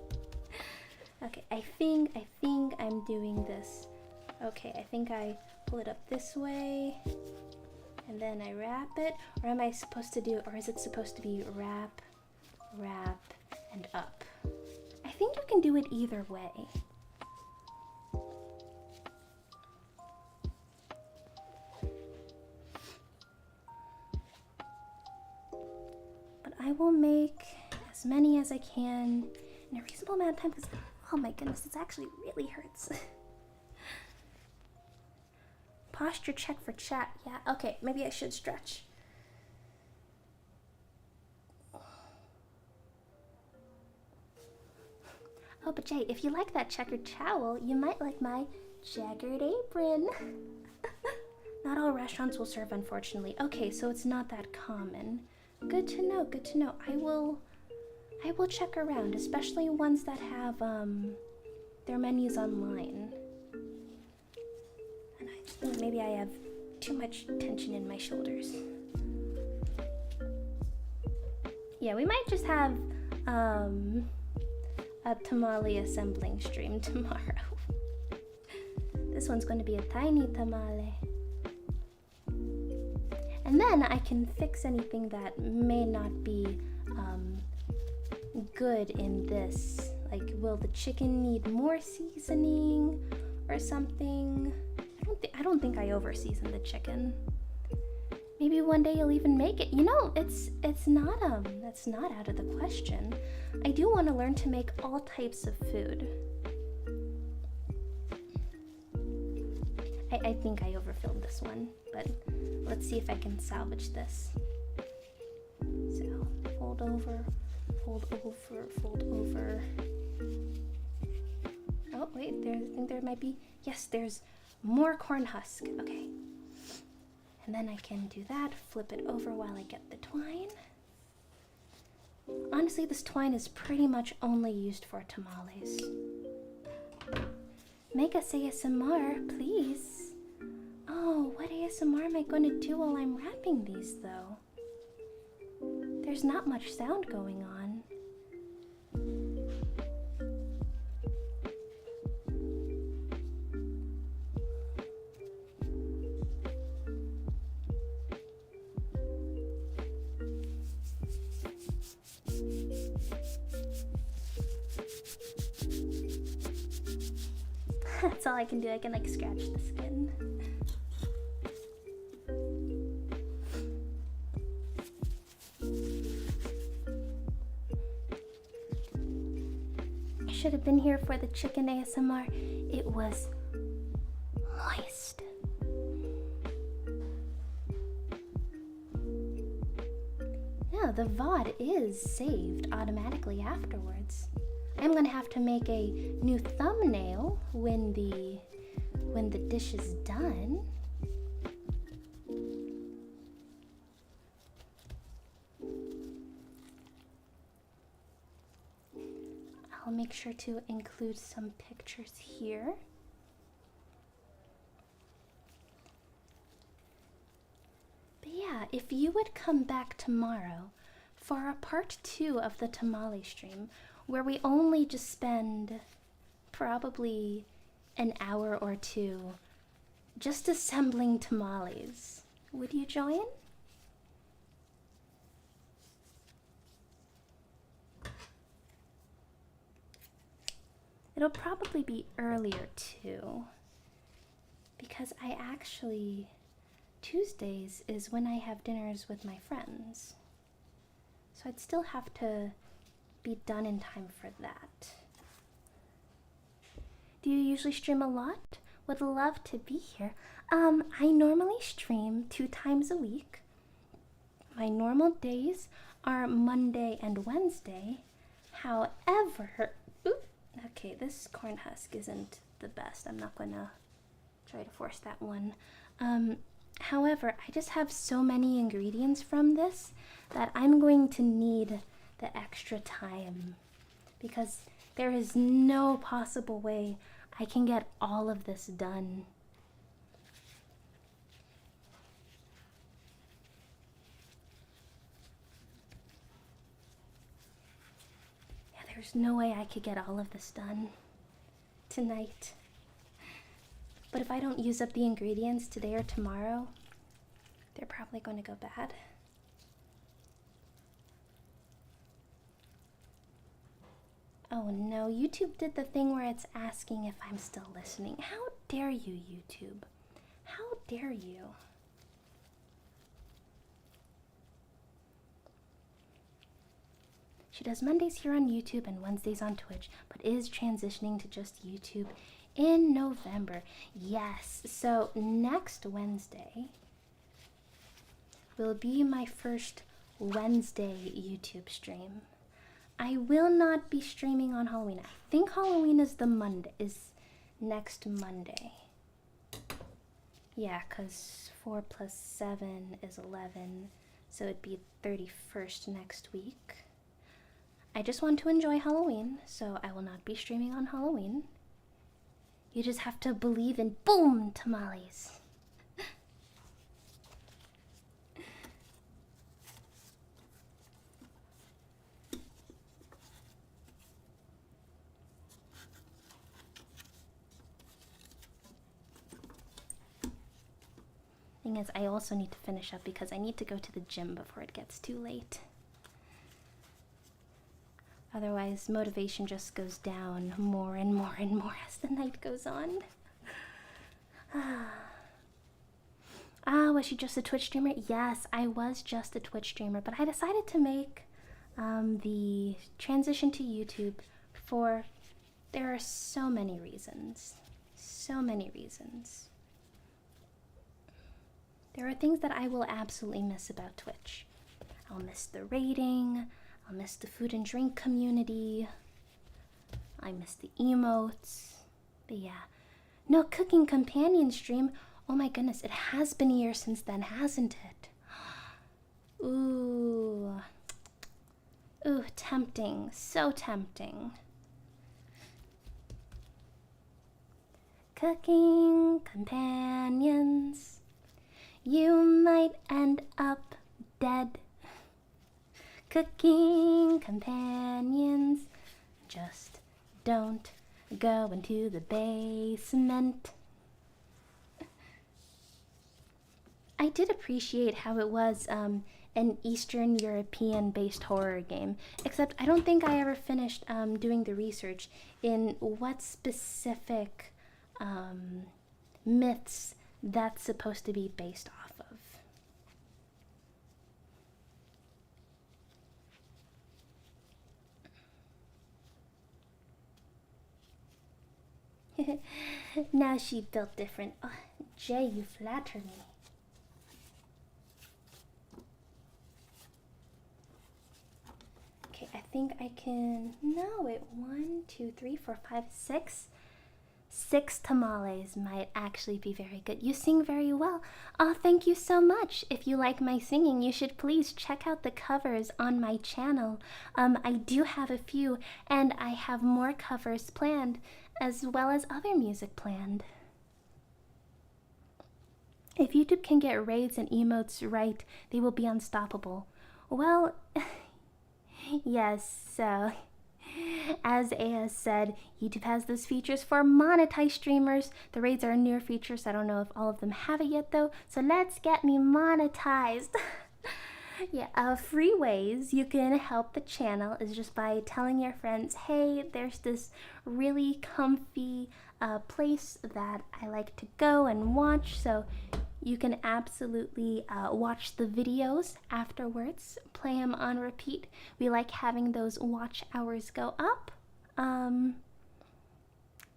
Okay, I think I'm doing this. Okay, I think I pull it up this way, and then I wrap it. Or am I supposed to do, or is it supposed to be wrap, and up? I think you can do it either way. But I will make as many as I can in a reasonable amount of time, because oh my goodness, this actually really hurts. Posture check for chat. Yeah, okay, maybe I should stretch. Oh, but Jay, if you like that checkered towel, you might like my checkered apron. Not all restaurants will serve, unfortunately. Okay, so it's not that common. Good to know, good to know. I will check around, especially ones that have their menus online. And I think maybe I have too much tension in my shoulders. Yeah, we might just have a tamale assembling stream tomorrow. This one's going to be a tiny tamale. And then I can fix anything that may not be good in this. Like, will the chicken need more seasoning or something? I don't think I over-seasoned the chicken. Maybe one day you'll even make it. You know, that's not out of the question. I do want to learn to make all types of food. I think I overfilled this one, but let's see if I can salvage this. So, fold over, fold over, fold over. Oh, wait, I think there might be, yes, there's more corn husk. Okay. And then I can do that, flip it over while I get the twine. Honestly, this twine is pretty much only used for tamales. Make us ASMR, please. Oh, what ASMR am I going to do while I'm wrapping these, though? There's not much sound going on. That's all I can do. I can like scratch the skin. I should have been here for the chicken ASMR. It was moist. Yeah, the VOD is saved automatically afterwards. I'm gonna have to make a new thumbnail when the dish is done. I'll make sure to include some pictures here. But yeah, if you would come back tomorrow for a part 2 of the tamale stream, where we only just spend probably an hour or 2 just assembling tamales, would you join? It'll probably be earlier too, because Tuesdays is when I have dinners with my friends. So I'd still have to be done in time for that. Do you usually stream a lot? Would love to be here. I normally stream 2 times a week. My normal days are Monday and Wednesday. However, okay, this corn husk isn't the best. I'm not gonna try to force that one. However, I just have so many ingredients from this that I'm going to need the extra time, because there is no possible way I can get all of this done. Yeah, there's no way I could get all of this done tonight. But if I don't use up the ingredients today or tomorrow, they're probably going to go bad. Oh no, YouTube did the thing where it's asking if I'm still listening. How dare you, YouTube? How dare you? She does Mondays here on YouTube and Wednesdays on Twitch, but is transitioning to just YouTube in November. Yes, so next Wednesday will be my first Wednesday YouTube stream. I will not be streaming on Halloween. I think Halloween is next Monday. Yeah, because 4 plus 7 is 11, so it'd be 31st next week. I just want to enjoy Halloween, so I will not be streaming on Halloween. You just have to believe in boom tamales. Thing is, I also need to finish up because I need to go to the gym before it gets too late. Otherwise, motivation just goes down more and more and more as the night goes on. Was she just a Twitch streamer? Yes, I was just a Twitch streamer, but I decided to make the transition to YouTube for... There are so many reasons. So many reasons. There are things that I will absolutely miss about Twitch. I'll miss the rating. I'll miss the food and drink community. I miss the emotes. But yeah. No cooking companion stream. Oh my goodness, it has been a year since then, hasn't it? Ooh. Ooh, tempting. So tempting. Cooking companions. You might end up dead. Cooking companions. Just don't go into the basement. I did appreciate how it was an Eastern European based horror game, except I don't think I ever finished doing the research in what specific myths that's supposed to be based off of. Now she built different. Oh, Jay, you flatter me. Okay, I think I can... No, wait. 1, 2, 3, 4, 5, 6. 6 tamales might actually be very good. You sing very well. Oh, thank you so much. If you like my singing, you should please check out the covers on my channel. I do have a few, and I have more covers planned, as well as other music planned. If YouTube can get raids and emotes right, they will be unstoppable. Well, yes, so... As Aya said, YouTube has those features for monetized streamers. The raids are newer features. I don't know if all of them have it yet though. So let's get me monetized. Yeah, free ways you can help the channel is just by telling your friends, hey, there's this really comfy place that I like to go and watch. So you can absolutely watch the videos afterwards, play them on repeat. We like having those watch hours go up.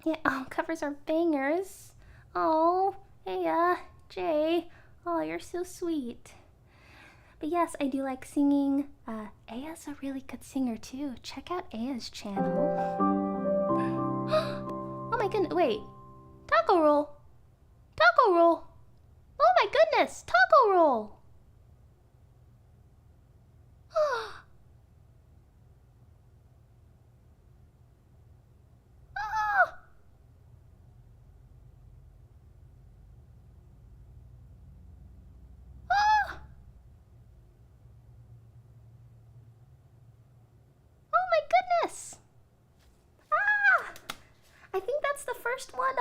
Yeah, oh, covers are bangers. Oh, hey, Jay. Oh, you're so sweet. But yes, I do like singing. Aya's a really good singer too. Check out Aya's channel. Oh my goodness, wait. Taco roll. Taco roll. Oh my goodness, taco roll! Ah! Ah! Oh my goodness! Ah! I think that's the first one,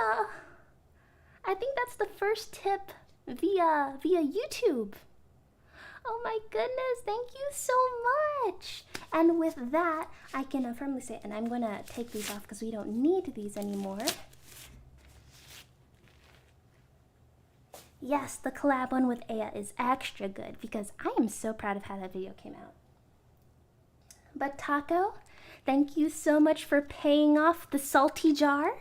I think that's the first tip via YouTube. Oh my goodness, thank you so much. And with that, I can firmly say, and I'm gonna take these off because we don't need these anymore. Yes, the collab one with Aya is extra good because I am so proud of how that video came out. But Taco, thank you so much for paying off the salty jar.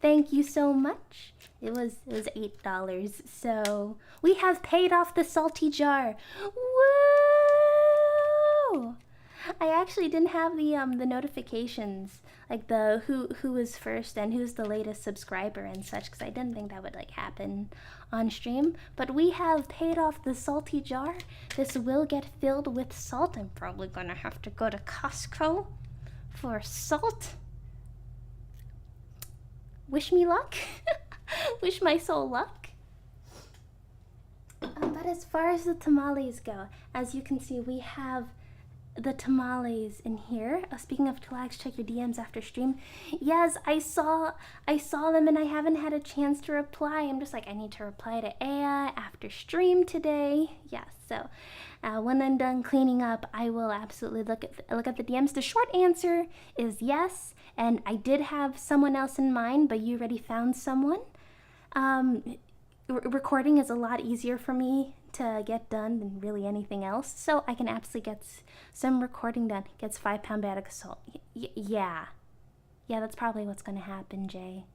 Thank you so much. It was $8, so we have paid off the salty jar. Woo! I actually didn't have the notifications, like the who was first and who's the latest subscriber and such, because I didn't think that would like happen on stream. But we have paid off the salty jar. This will get filled with salt. I'm probably gonna have to go to Costco for salt. Wish me luck. Wish my soul luck. But as far as the tamales go, as you can see, we have the tamales in here. Speaking of Kurage, check your DMs after stream. Yes, I saw them and I haven't had a chance to reply. I'm just like, I need to reply to Aya after stream today. Yes, so when I'm done cleaning up, I will absolutely look at the DMs. The short answer is yes, and I did have someone else in mind, but you already found someone. Recording is a lot easier for me to get done than really anything else, so I can absolutely get some recording done. Gets 5 pound bag of salt. Yeah, that's probably what's gonna happen, Jay.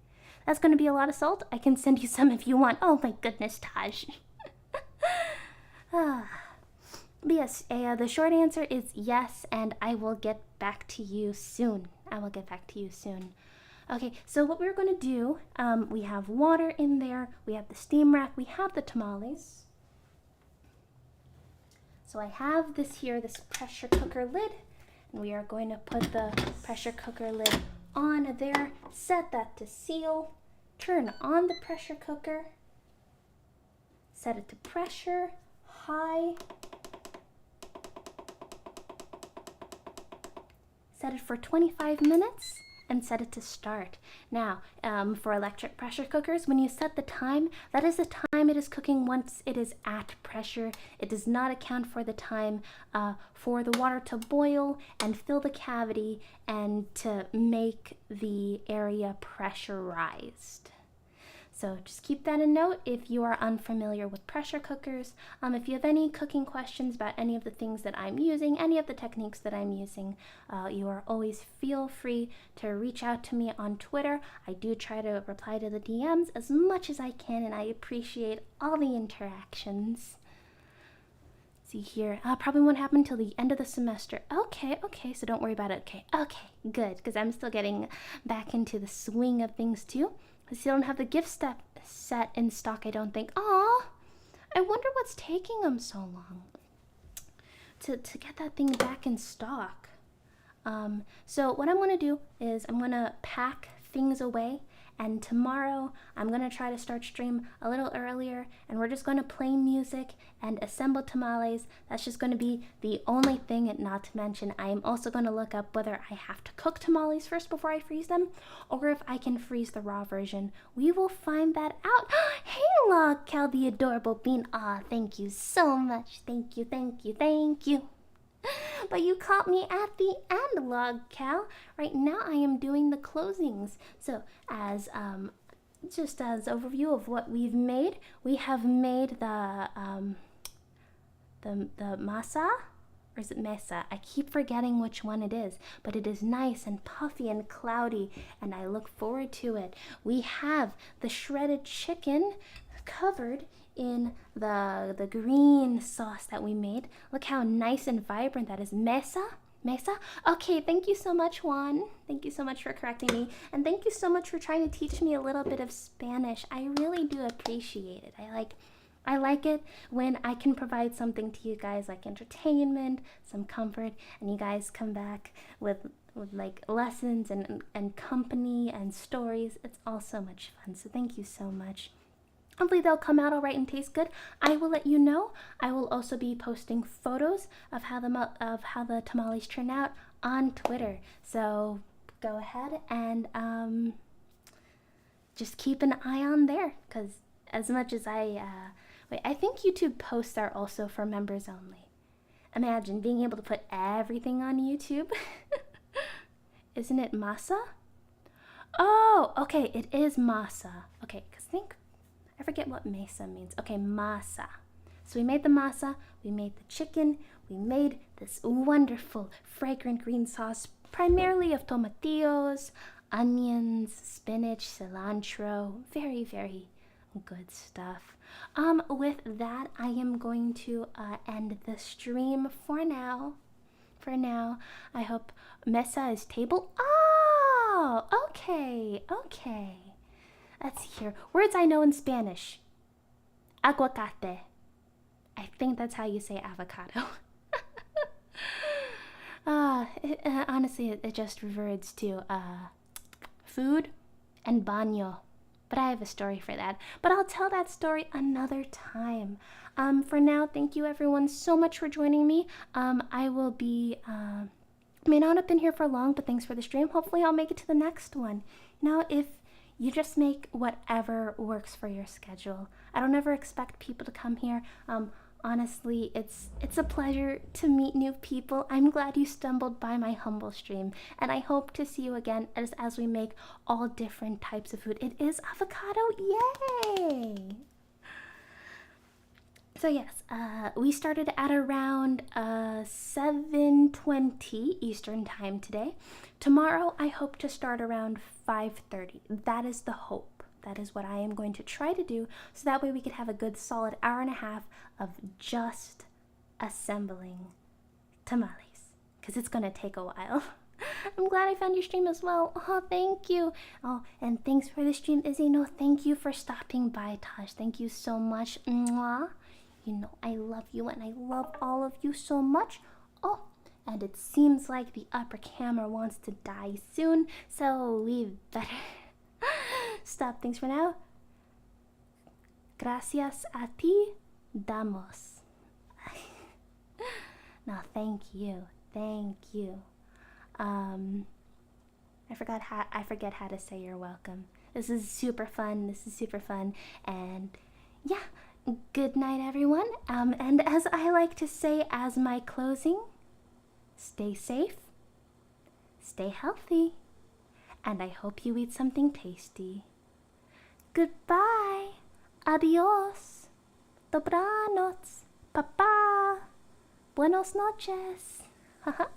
That's gonna be a lot of salt. I can send you some if you want. Oh my goodness, Taj. But yes, the short answer is yes, and I will get back to you soon. Okay, so what we're gonna do, we have water in there, we have the steam rack, we have the tamales. So I have this here, this pressure cooker lid, and we are going to put the pressure cooker lid on there, set that to seal, turn on the pressure cooker, set it to pressure, high, set it for 25 minutes, and set it to start. Now, for electric pressure cookers, when you set the time, that is the time it is cooking once it is at pressure. It does not account for the time for the water to boil and fill the cavity and to make the area pressurized. So just keep that in note if you are unfamiliar with pressure cookers. If you have any cooking questions about any of the things that I'm using, any of the techniques that I'm using, you are always feel free to reach out to me on Twitter. I do try to reply to the DMs as much as I can, and I appreciate all the interactions. See here, probably won't happen until the end of the semester. Okay, so don't worry about it. Okay, good, because I'm still getting back into the swing of things too. I still don't have the gift set in stock, I don't think. Aw, I wonder what's taking them so long to get that thing back in stock. So what I'm going to do is I'm going to pack things away, and tomorrow I'm going to try to start stream a little earlier, and we're just going to play music and assemble tamales. That's just going to be the only thing, and not to mention I am also going to look up whether I have to cook tamales first before I freeze them, or if I can freeze the raw version. We will find that out. Hey Log Cal, the adorable bean. Thank you so much. Thank you. But you caught me at the end, Log Cal. Right now I am doing the closings. So as just as overview of what we've made, we have made the masa, or is it mesa? I keep forgetting which one it is, but it is nice and puffy and cloudy, and I look forward to it. We have the shredded chicken covered in the green sauce that we made. Look how nice and vibrant that is. Mesa? Okay, thank you so much, Juan. Thank you so much for correcting me, and thank you so much for trying to teach me a little bit of Spanish. I really do appreciate it. I like it when I can provide something to you guys, like entertainment, some comfort, and you guys come back with like lessons and company and stories. It's all so much fun, so thank you so much. Hopefully they'll come out all right and taste good. I will let you know. I will also be posting photos of how the tamales turn out on Twitter. So go ahead and just keep an eye on there, because as much as I think YouTube posts are also for members only. Imagine being able to put everything on YouTube. Isn't it masa? Oh, okay, it is masa. Okay, because I forget what mesa means. Okay, masa. So we made the masa, we made the chicken, we made this wonderful fragrant green sauce, primarily of tomatillos, onions, spinach, cilantro. Very, very good stuff. With that, I am going to end the stream for now. I hope mesa is table. Oh, okay. Let's see here. Words I know in Spanish. Aguacate. I think that's how you say avocado. Honestly, it just reverts to food and baño. but I have a story for that. But I'll tell that story another time. For now, thank you everyone so much for joining me. I will be, may not have been here for long, but thanks for the stream. Hopefully I'll make it to the next one. Now, if you just make whatever works for your schedule. I don't ever expect people to come here. Honestly, it's a pleasure to meet new people. I'm glad you stumbled by my humble stream, and I hope to see you again as we make all different types of food. It is avocado, yay! So yes, we started at around 7:20 Eastern time today. Tomorrow, I hope to start around 5:30. That is the hope. That is what I am going to try to do, so that way we could have a good solid hour and a half of just assembling tamales, because it's going to take a while. I'm glad I found your stream as well. Oh, thank you. Oh, and thanks for the stream, Izzy. No, thank you for stopping by, Tosh. Thank you so much. Mwah. You know, I love you, and I love all of you so much. Oh, and it seems like the upper camera wants to die soon, so we better stop things for now. Gracias a ti damos. No, thank you. Thank you. I forget how to say you're welcome. This is super fun. And yeah, good night everyone. And as I like to say as my closing, stay safe, stay healthy, and I hope you eat something tasty. Goodbye. Adios. Dobranoc. Papa. Buenos noches. Haha.